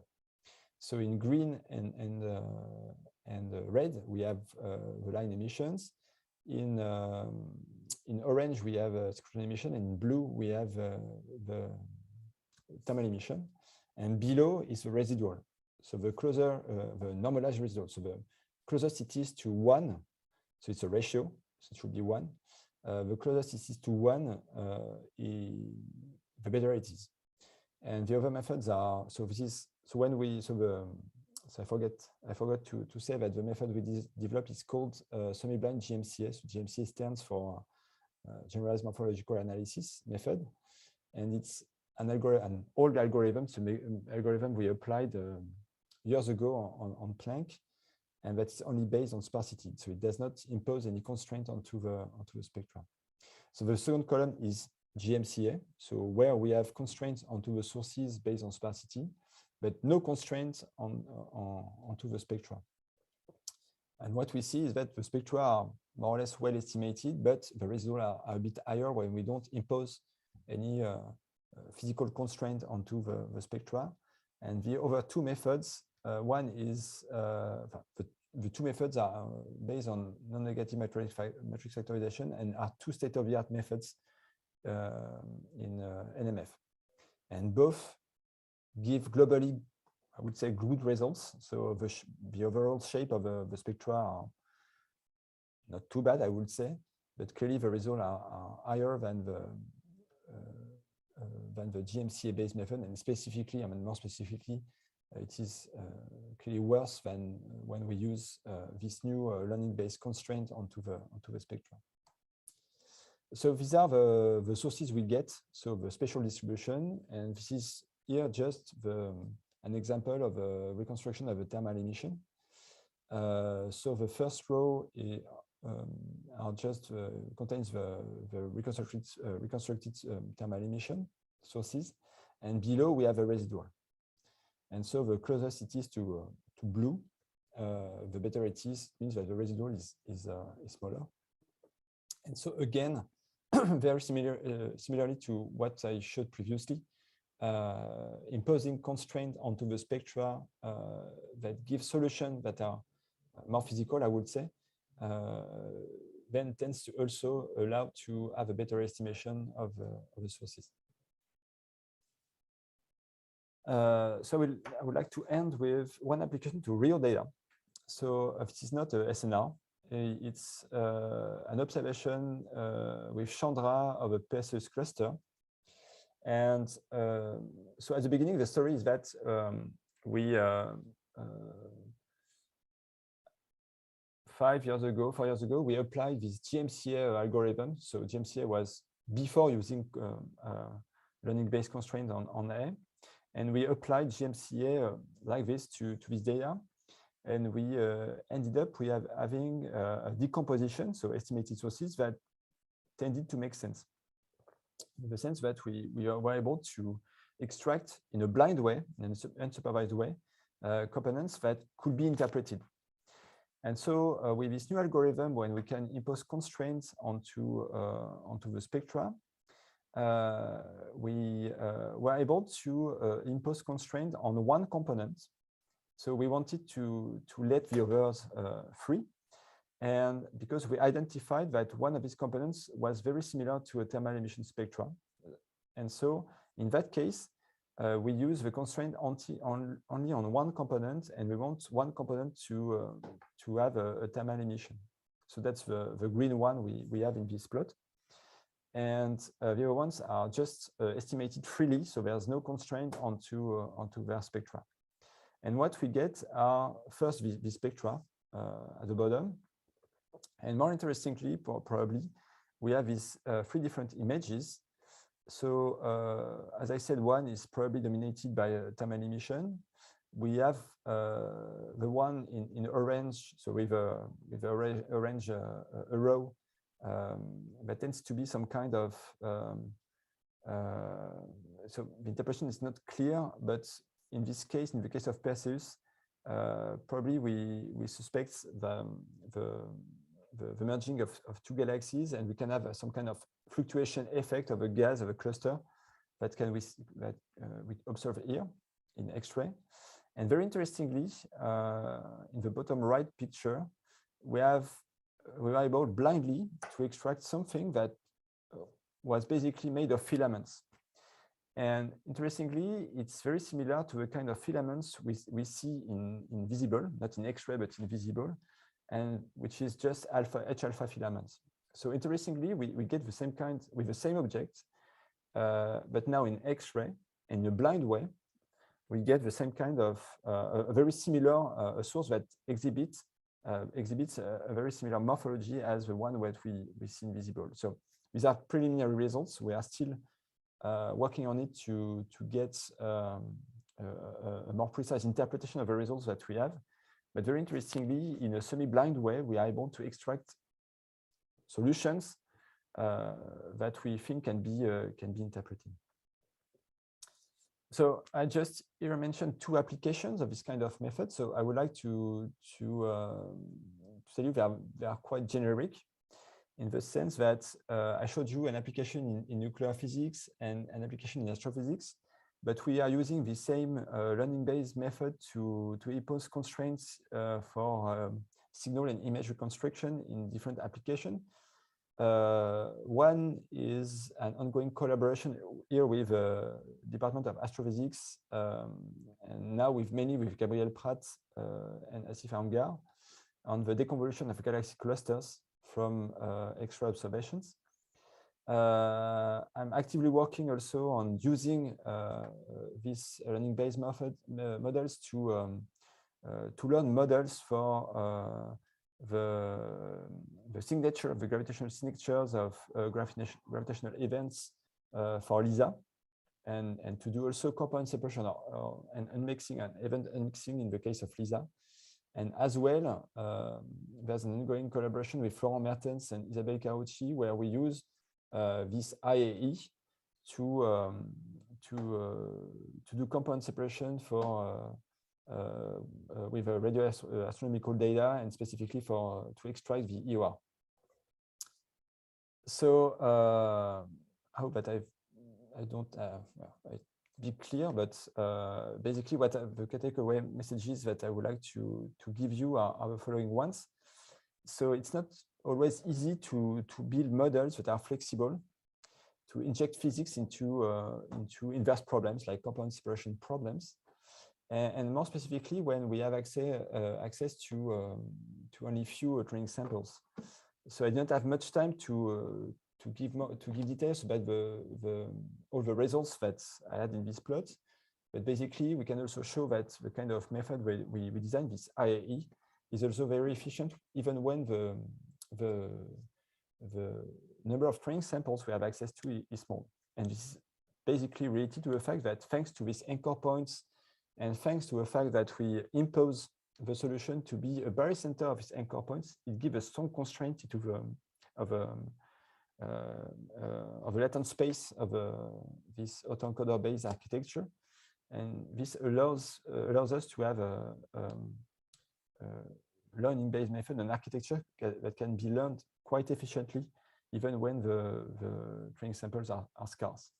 Speaker 2: So in green and red we have the line emissions. In orange we have synchrotron emission, and in blue we have the thermal emission, and below is the residual. So the closer the normalized residual. So the closest it is to 1, so it's a ratio, so it should be 1. The closest it is to 1, the better it is. And the other methods are, so this is, so when we, so I forgot to say that the method we developed is called semi-blind GMCS. GMCS stands for generalized morphological analysis method, and it's an old algorithm, so algorithm we applied years ago on Planck, and that's only based on sparsity, so it does not impose any constraint onto the spectrum. So the second column is GMCA, so where we have constraints onto the sources based on sparsity, but no constraints onto the spectra. And what we see is that the spectra are more or less well estimated, but the residual are a bit higher when we don't impose any physical constraint onto the spectra. And the other 2 methods, one is, the 2 methods are based on non-negative matrix factorization and are 2 state-of-the-art methods in NMF. And both give globally, I would say, good results. So the overall shape of the spectra are not too bad, I would say. but clearly the results are higher than the GMCA-based method, and specifically, I mean, more specifically, it is clearly worse than when we use this new learning-based constraint onto the spectra. So these are the sources we get, so the spatial distribution, and this is here just an example of a reconstruction of a thermal emission. So the first row are just contains the reconstructed thermal emission sources, and below we have a residual. And so the closest it is to blue, the better it is. It means that the residual is smaller. And so again, very similarly to what I showed previously, imposing constraint onto the spectra that give solutions that are more physical, I would say, then tends to also allow to have a better estimation of the sources. So I would like to end with one application to real data. So this is not a SNR. It's an observation with Chandra of a Perseus cluster. And so at the beginning, the story is that we 4 years ago, we applied this GMCA algorithm. So GMCA was before using learning-based constraints on A. And we applied GMCA like this to this data. And we ended up having a decomposition, so estimated sources that tended to make sense. In the sense that we were able to extract in a blind way, in an unsupervised way, components that could be interpreted. And so with this new algorithm, when we can impose constraints onto the spectra, we were able to impose constraints on one component. So we wanted to let the others free. And because we identified that one of these components was very similar to a thermal emission spectra. And so in that case, we use the constraint only on one component, and we want one component to have a thermal emission. So that's the green one we have in this plot. And the other ones are just estimated freely, so there's no constraint onto their spectra. And what we get are first the spectra at the bottom. And more interestingly, probably, we have these 3 different images. So as I said, one is probably dominated by a thermal emission. We have the one in orange, so with a orange arrow that tends to be some kind of, so the interpretation is not clear, but in this case, in the case of Perseus, probably we suspect the merging of 2 galaxies, and we can have some kind of fluctuation effect of a gas of a cluster that we observe here in X-ray. And very interestingly, in the bottom right picture, we were able blindly to extract something that was basically made of filaments. And interestingly, it's very similar to the kind of filaments we see in visible, not in X-ray, but in visible, and which is just H-alpha filaments. So interestingly, we get the same kind with the same object, but now in X-ray, in a blind way, we get the same kind of a very similar source that exhibits a very similar morphology as the one that we see in visible. So these are preliminary results. We are still working on it to get a more precise interpretation of the results that we have. But very interestingly, in a semi-blind way, we are able to extract solutions that we think can be interpreted. So I just here mentioned 2 applications of this kind of method. So I would like to tell you they are quite generic, in the sense that I showed you an application in nuclear physics and an application in astrophysics, but we are using the same learning-based method to impose constraints for signal and image reconstruction in different applications. One is an ongoing collaboration here with the Department of Astrophysics, and now with Gabriel Pratt and Asif Amgar on the deconvolution of galaxy clusters. from extra observations. I'm actively working also on using these learning-based models to learn models for the signature of the gravitational signatures of gravitational events for LISA, and to do also component separation and unmixing and event unmixing in the case of LISA. And as well, there's an ongoing collaboration with Florent Mertens and Isabelle Carucci, where we use this IAE to do component separation for with radioastronomical data, and specifically to extract the EOR. So I hope that I don't be clear, but basically what the takeaway messages that I would like to give you are the following ones. So it's not always easy to build models that are flexible, to inject physics into inverse problems like component separation problems, and more specifically when we have access to only few training samples. So I didn't have much time to give details about all the results that I had in this plot, but basically we can also show that the kind of method we designed, this IAE, is also very efficient even when the number of training samples we have access to is small. And this is basically related to the fact that thanks to these anchor points and thanks to the fact that we impose the solution to be a barycenter of these anchor points, it gives a strong constraint to of the latent space of this autoencoder-based architecture, and this allows us to have a learning-based method, an architecture that can be learned quite efficiently, even when the training samples are scarce.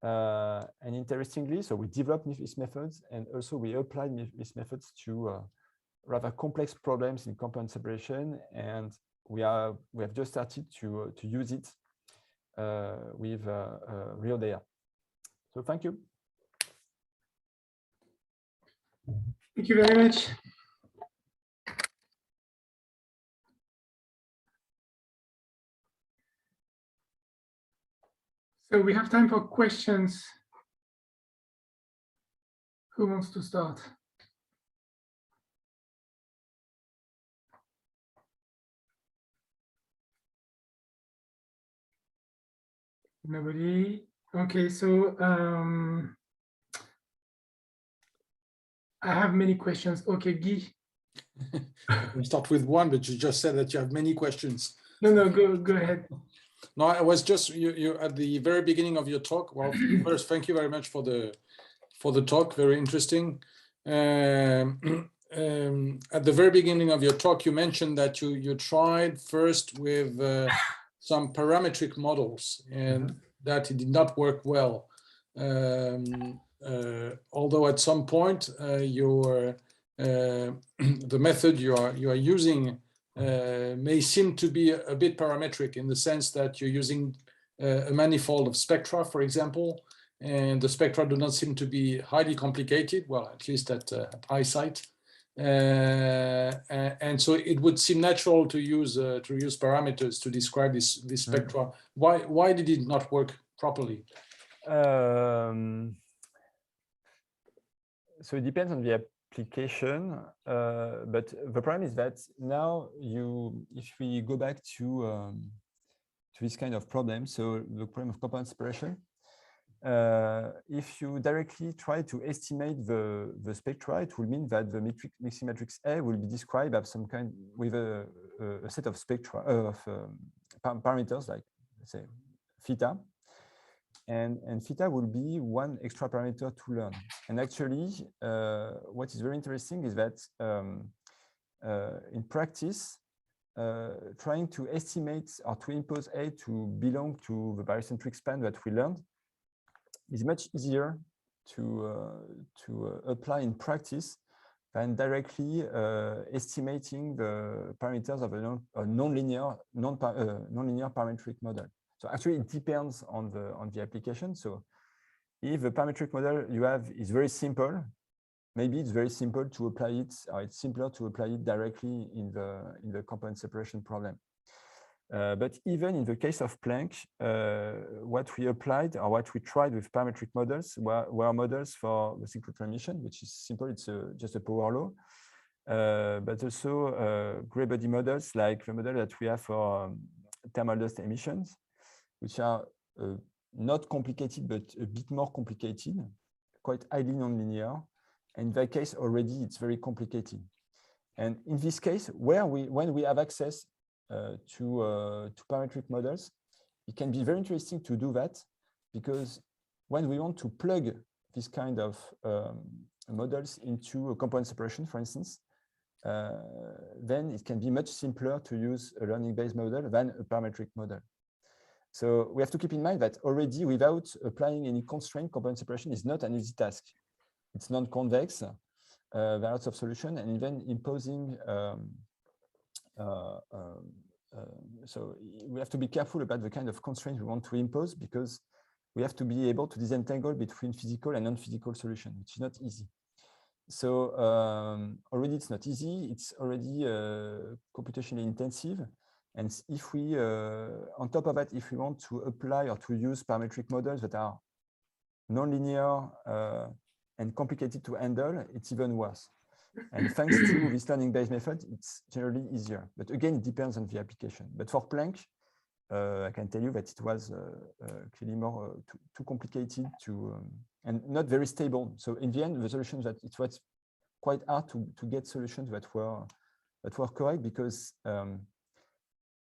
Speaker 2: And interestingly, so we developed these methods, and also we applied these methods to rather complex problems in component separation, and we have just started to use it with real data. So thank you.
Speaker 1: Thank you very much. So we have time for questions. Who wants to start? Nobody? Okay, so I have many questions. Okay, Guy.
Speaker 3: We start with one, but you just said that you have many questions.
Speaker 1: No, go ahead.
Speaker 3: No, I was just you at the very beginning of your talk. Well, first, thank you very much for the talk. Very interesting. At the very beginning of your talk, you mentioned that you tried first with some parametric models, and that it did not work well. Although at some point the method you are using may seem to be a bit parametric, in the sense that you're using a manifold of spectra, for example, and the spectra do not seem to be highly complicated, well, at least at eyesight. And so it would seem natural to use parameters to describe this spectra. Why did it not work properly?
Speaker 2: So it depends on the application, but the problem is that now if we go back to this kind of problem, so the problem of component separation, if you directly try to estimate the spectra, it will mean that the mixing matrix A will be described as some kind with a set of spectra of parameters, like let's say theta. And theta will be one extra parameter to learn. And actually, what is very interesting is that in practice, trying to estimate or to impose A to belong to the barycentric span that we learned is much easier to apply in practice than directly estimating the parameters of a non-linear parametric model. So actually, it depends on the application. So if the parametric model you have is very simple, maybe it's very simple to apply it, or it's simpler to apply it directly in the component separation problem. But even in the case of Planck, what we applied or what we tried with parametric models were models for the synchrotron emission, which is simple, it's just a power law. But also gray body models like the model that we have for thermal dust emissions, which are not complicated, but a bit more complicated, quite highly nonlinear. And in that case, already it's very complicated. And in this case, when we have access to parametric models, it can be very interesting to do that, because when we want to plug this kind of models into a component separation, for instance, then it can be much simpler to use a learning-based model than a parametric model. So we have to keep in mind that already, without applying any constraint, component separation is not an easy task. It's non-convex. There are lots of solutions, and even imposing. So we have to be careful about the kind of constraints we want to impose, because we have to be able to disentangle between physical and non-physical solutions, which is not easy. So already it's not easy. It's already computationally intensive. And if we, on top of that, if we want to apply or to use parametric models that are nonlinear and complicated to handle, it's even worse. And thanks to this learning-based method, it's generally easier. But again, it depends on the application. But for Planck, I can tell you that it was clearly more too complicated to and not very stable. So in the end, the solutions that it was quite hard to get solutions that were correct, because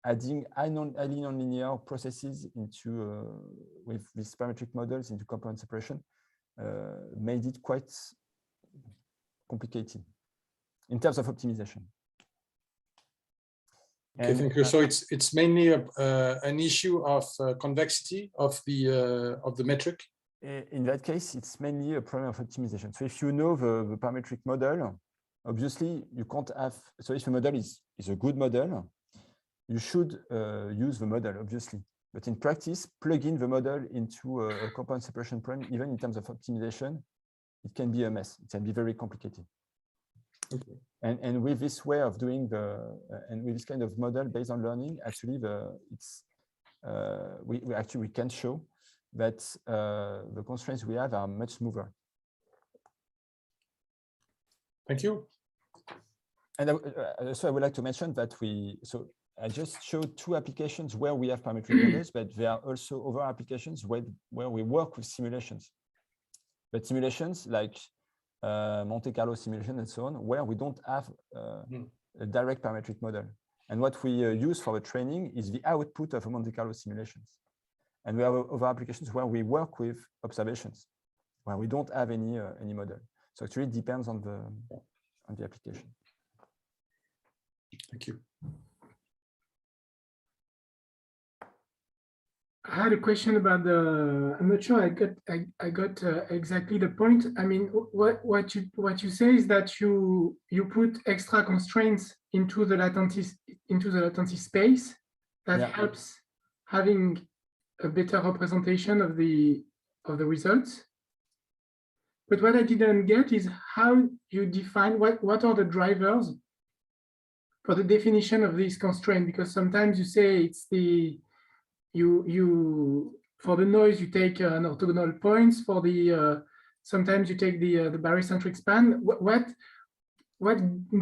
Speaker 2: adding highly nonlinear processes into with these parametric models into component separation made it quite complicated in terms of optimization.
Speaker 3: Okay, thank you. So it's mainly an issue of convexity of the metric.
Speaker 2: In that case, it's mainly a problem of optimization. So if you know the parametric model, obviously you can't have. So if the model is a good model, you should use the model, obviously. But in practice, plug in the model into a component separation problem, even in terms of optimization, it can be a mess. It can be very complicated. Okay. And with this way of doing and with this kind of model based on learning, actually, we can show that the constraints we have are much smoother.
Speaker 3: Thank you.
Speaker 2: And so I would like to mention that I just showed 2 applications where we have parametric models, but there are also other applications where we work with simulations. But simulations like Monte Carlo simulation and so on, where we don't have a direct parametric model. And what we use for the training is the output of a Monte Carlo simulations. And we have other applications where we work with observations, where we don't have any model. So actually, it depends on the application.
Speaker 3: Thank you.
Speaker 1: I had a question about I'm not sure I got exactly the point. I mean, what you say is that you put extra constraints into the latency space that helps having a better representation of the results. But what I didn't get is how you define what are the drivers for the definition of these constraints, because sometimes you say it's the for the noise you take an orthogonal points, for the sometimes you take the barycentric span. What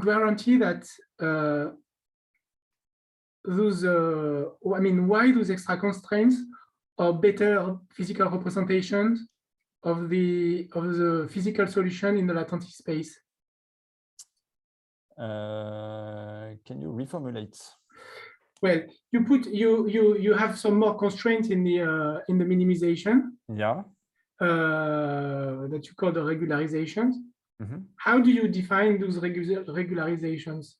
Speaker 1: guarantee that those I mean, why those extra constraints are better physical representations of the physical solution in the latency space?
Speaker 2: Can you reformulate?
Speaker 1: Well, you have some more constraints in the minimization.
Speaker 2: Yeah.
Speaker 1: That you call the regularizations. Mm-hmm. How do you define those regularizations?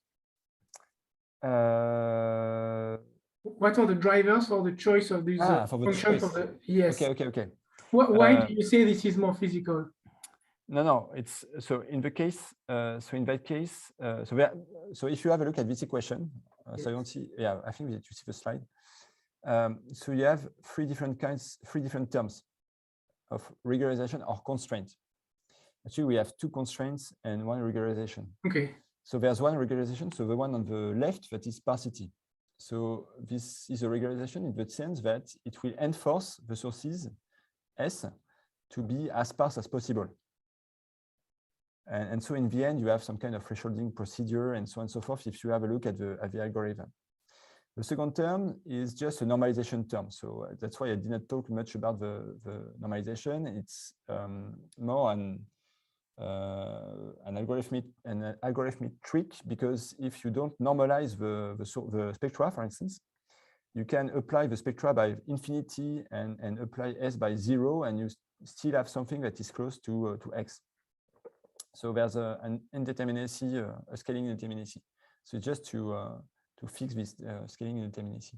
Speaker 1: What are the drivers for the choice of these functions? Yes.
Speaker 2: Okay.
Speaker 1: Why do you say this is more physical?
Speaker 2: No. It's so in the case. So in that case, so if you have a look at this equation, yes. So you don't see. Yeah, I think that you see the slide. So you have 3 different terms of regularization or constraint. Actually, we have 2 constraints and 1 regularization.
Speaker 1: Okay.
Speaker 2: So there's 1 regularization, so the one on the left, that is sparsity. So this is a regularization in the sense that it will enforce the sources S to be as sparse as possible. And so in the end, you have some kind of thresholding procedure and so on and so forth if you have a look at the algorithm. The second term is just a normalization term. So that's why I did not talk much about the normalization. It's more an algorithmic trick, because if you don't normalize the spectra, for instance, you can apply the spectra by infinity and apply S by 0, and you still have something that is close to X. So there's an indeterminacy, a scaling indeterminacy. So just to fix this scaling indeterminacy.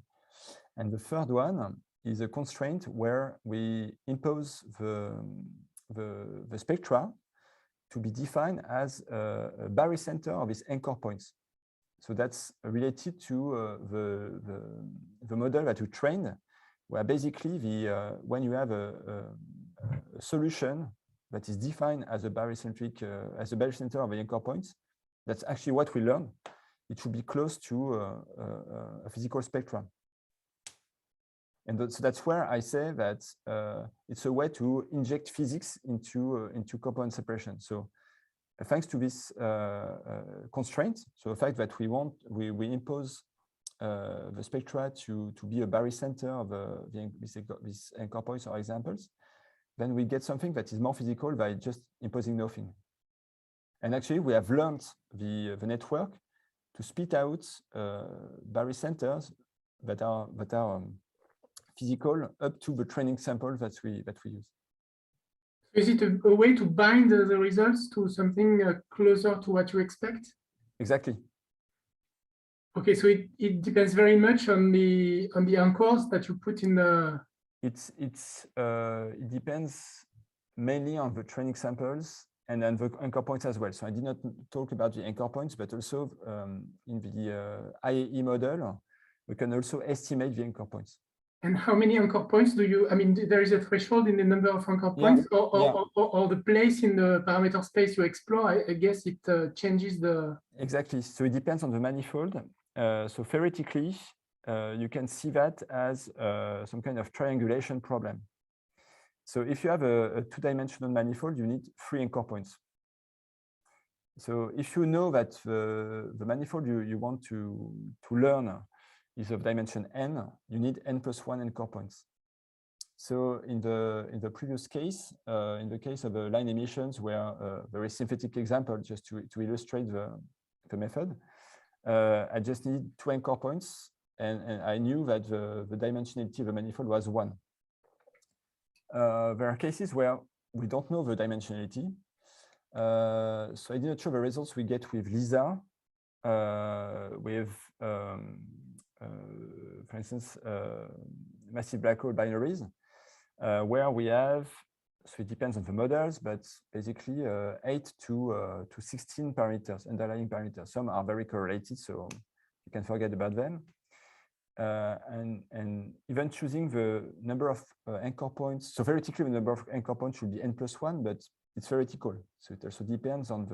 Speaker 2: And the third one is a constraint where we impose the spectra to be defined as a barycenter of its anchor points. So that's related to the model that we trained, where basically when you have a solution that is defined as a barycentric, as a barycenter of the anchor points, that's actually what we learned. It should be close to a physical spectrum. And so that's where I say that it's a way to inject physics into component separation. So thanks to this constraint, so the fact that we impose the spectra to be a barycenter of these anchor points or examples, then we get something that is more physical by just imposing nothing. And actually, we have learned the network to spit out barycenters that are physical up to the training sample that we use.
Speaker 1: Is it a way to bind the results to something closer to what you expect?
Speaker 2: Exactly.
Speaker 1: Okay, so it depends very much on the anchors that you put in the.
Speaker 2: It depends mainly on the training samples and then the anchor points as well. So I did not talk about the anchor points, but also in the IAE model, we can also estimate the anchor points.
Speaker 1: And how many anchor points do you, I mean, there is a threshold in the number of anchor points, or the place in the parameter space you explore, I guess it changes the.
Speaker 2: Exactly, so it depends on the manifold. So theoretically, you can see that as some kind of triangulation problem. So if you have a 2-dimensional manifold, you need 3 anchor points. So if you know that the manifold you want to learn is of dimension n, you need n+1 anchor points. So in the previous case, in the case of the line emissions, where a very synthetic example just to illustrate the method, I just need 2 anchor points, and I knew that the dimensionality of the manifold was 1. There are cases where we don't know the dimensionality. So I did not show the results we get with LISA, with, for instance, massive black hole binaries, where we have, so it depends on the models, but basically 8 to 16 parameters, underlying parameters. Some are very correlated, so you can forget about them. And even choosing the number of anchor points. So theoretically, the number of anchor points should be n+1, but it's theoretical. So it also depends on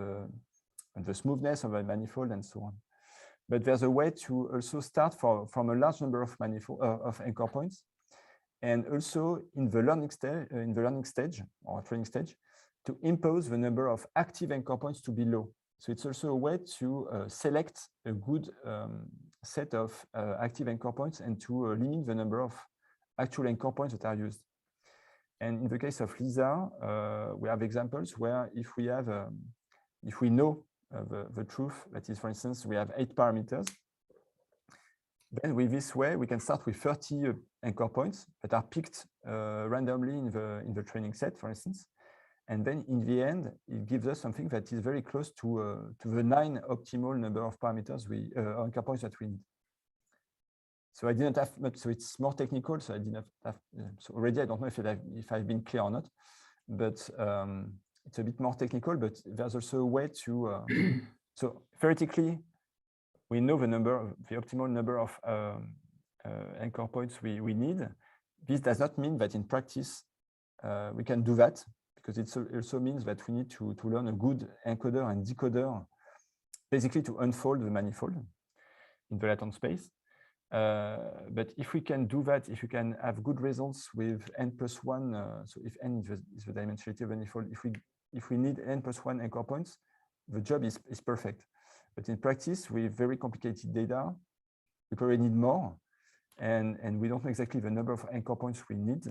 Speaker 2: the smoothness of a manifold and so on. But there's a way to also start from a large number of of anchor points, and also in the learning stage or training stage, to impose the number of active anchor points to be low. So it's also a way to select a good set of active anchor points and to limit the number of actual anchor points that are used. And in the case of LISA, we have examples where if we know the truth, that is, for instance, we have 8 parameters, then with this way we can start with 30 anchor points that are picked randomly in the training set, for instance. And then in the end, it gives us something that is very close to the 9 optimal number of parameters anchor points that we need. So I didn't have much, so it's more technical. So I didn't have, so already I don't know if I've been clear or not, but it's a bit more technical, but there's also a way to, so theoretically, we know the optimal number of anchor points we need. This does not mean that in practice, we can do that, because it also means that we need to learn a good encoder and decoder, basically to unfold the manifold in the latent space. But if we can do that, if we can have good results with n+1, so if n is the dimensionality of the manifold, if we need n+1 anchor points, the job is perfect. But in practice, with very complicated data, we probably need more, and we don't know exactly the number of anchor points we need.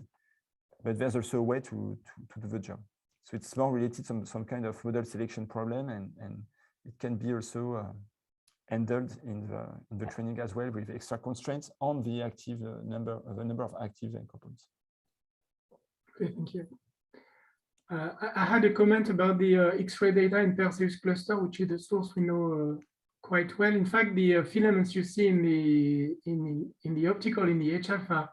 Speaker 2: But there's also a way to do the job. So it's more related to some kind of model selection problem, and it can be also handled in the training as well with extra constraints on the active number of active anchor points.
Speaker 1: Okay, thank you. I had a comment about the X-ray data in Perseus cluster, which is the source we know quite well. In fact, the filaments you see in the optical in the H-alpha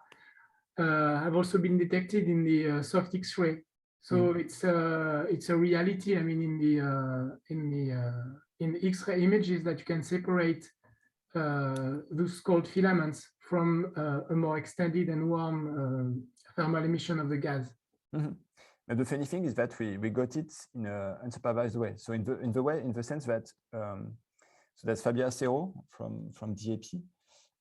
Speaker 1: have also been detected in the soft X-ray. So it's a reality. I mean, in the X-ray images that you can separate those cold filaments from a more extended and warm thermal emission of the gas.
Speaker 2: And the funny thing is that we got it in an unsupervised way. So in the sense that so that's Fabien Serrault from DAP.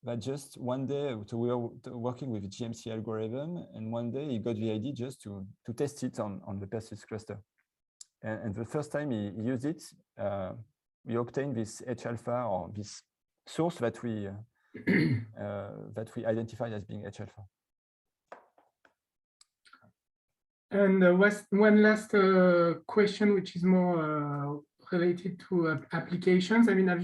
Speaker 2: That just one day, so we were working with a GMC algorithm, and one day he got the idea just to test it on the Perseus cluster. And the first time he used it, we obtained this H-alpha, or this source that we identified as being H-alpha.
Speaker 1: And one last question, which is more related to applications. I mean, have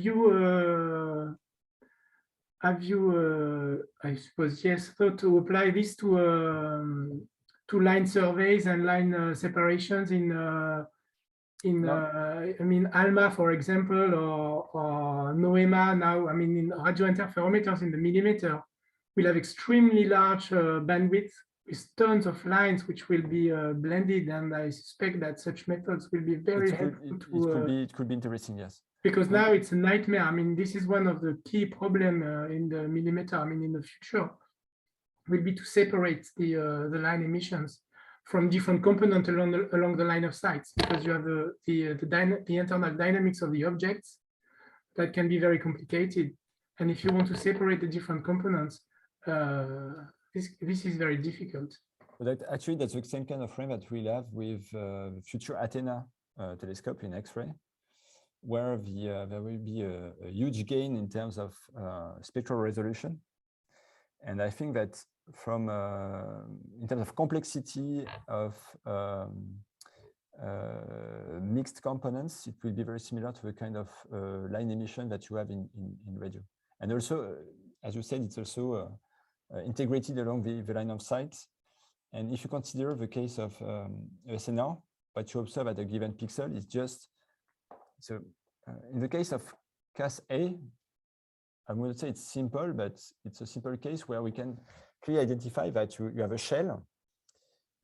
Speaker 1: you, I suppose, yes, thought to apply this to line surveys and line separations in I mean, ALMA, for example, or NOEMA now? I mean, in radio interferometers in the millimeter, we'll have extremely large bandwidth with tons of lines which will be blended, and I suspect that such methods will be very helpful.
Speaker 2: It could be interesting, yes.
Speaker 1: Because now it's a nightmare. I mean, this is one of the key problems in the millimeter. I mean, in the future, will be to separate the line emissions from different components along the line of sight, because you have the internal dynamics of the objects that can be very complicated. And if you want to separate the different components, this is very difficult.
Speaker 2: But actually, that's the same kind of frame that we'll have with future Athena telescope in X-ray, where there will be a huge gain in terms of spectral resolution. And I think that from in terms of complexity of mixed components, it will be very similar to the kind of line emission that you have in radio. And also, as you said, it's also integrated along the line of sight. And if you consider the case of SNR, what you observe at a given pixel is just, so in the case of CAS A, I would say it's simple, but it's a simple case where we can clearly identify that you have a shell.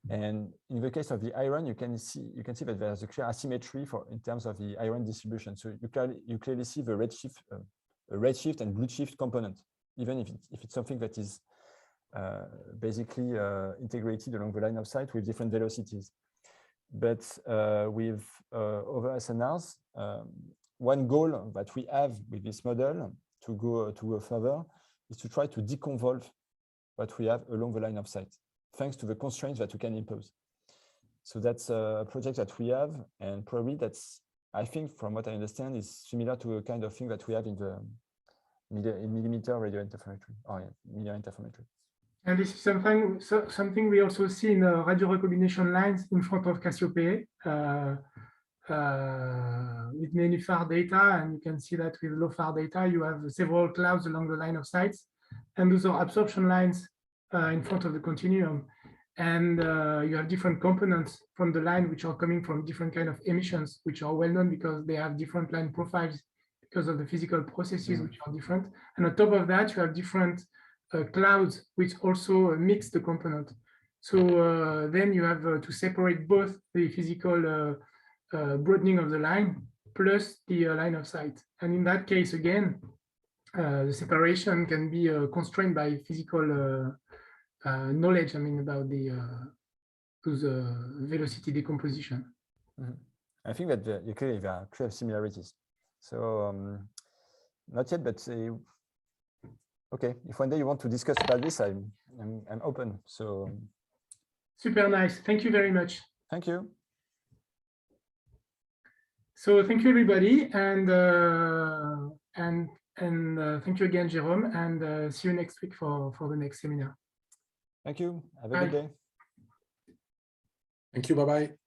Speaker 2: And in the case of the iron, you can see that there's a clear asymmetry in terms of the iron distribution. So you clearly see the redshift and blue shift component, even if it's something that is basically integrated along the line of sight with different velocities. But with other SNRs, one goal that we have with this model to go further is to try to deconvolve what we have along the line of sight, thanks to the constraints that we can impose. So that's a project that we have, and probably that's, I think, from what I understand, is similar to a kind of thing that we have in the millimeter radio interferometry, or millimeter interferometry. And
Speaker 1: this is something we also see in radio recombination lines in front of Cassiopeia with many far data, and you can see that with low far data, you have several clouds along the line of sight, and those are absorption lines in front of the continuum. And you have different components from the line which are coming from different kind of emissions, which are well known because they have different line profiles because of the physical processes which are different. And on top of that, you have different clouds which also mix the component. So then you have to separate both the physical broadening of the line plus the line of sight. And in that case, again, the separation can be constrained by physical knowledge, I mean, about velocity decomposition.
Speaker 2: I think that clearly there are clear similarities. So not yet, but okay. If one day you want to discuss about this, I'm open. So
Speaker 1: super nice. Thank you very much.
Speaker 2: Thank you.
Speaker 1: So thank you everybody, and thank you again, Jérôme, and see you next week for the next seminar.
Speaker 2: Thank you. Have a good day.
Speaker 3: Thank you. Bye-bye.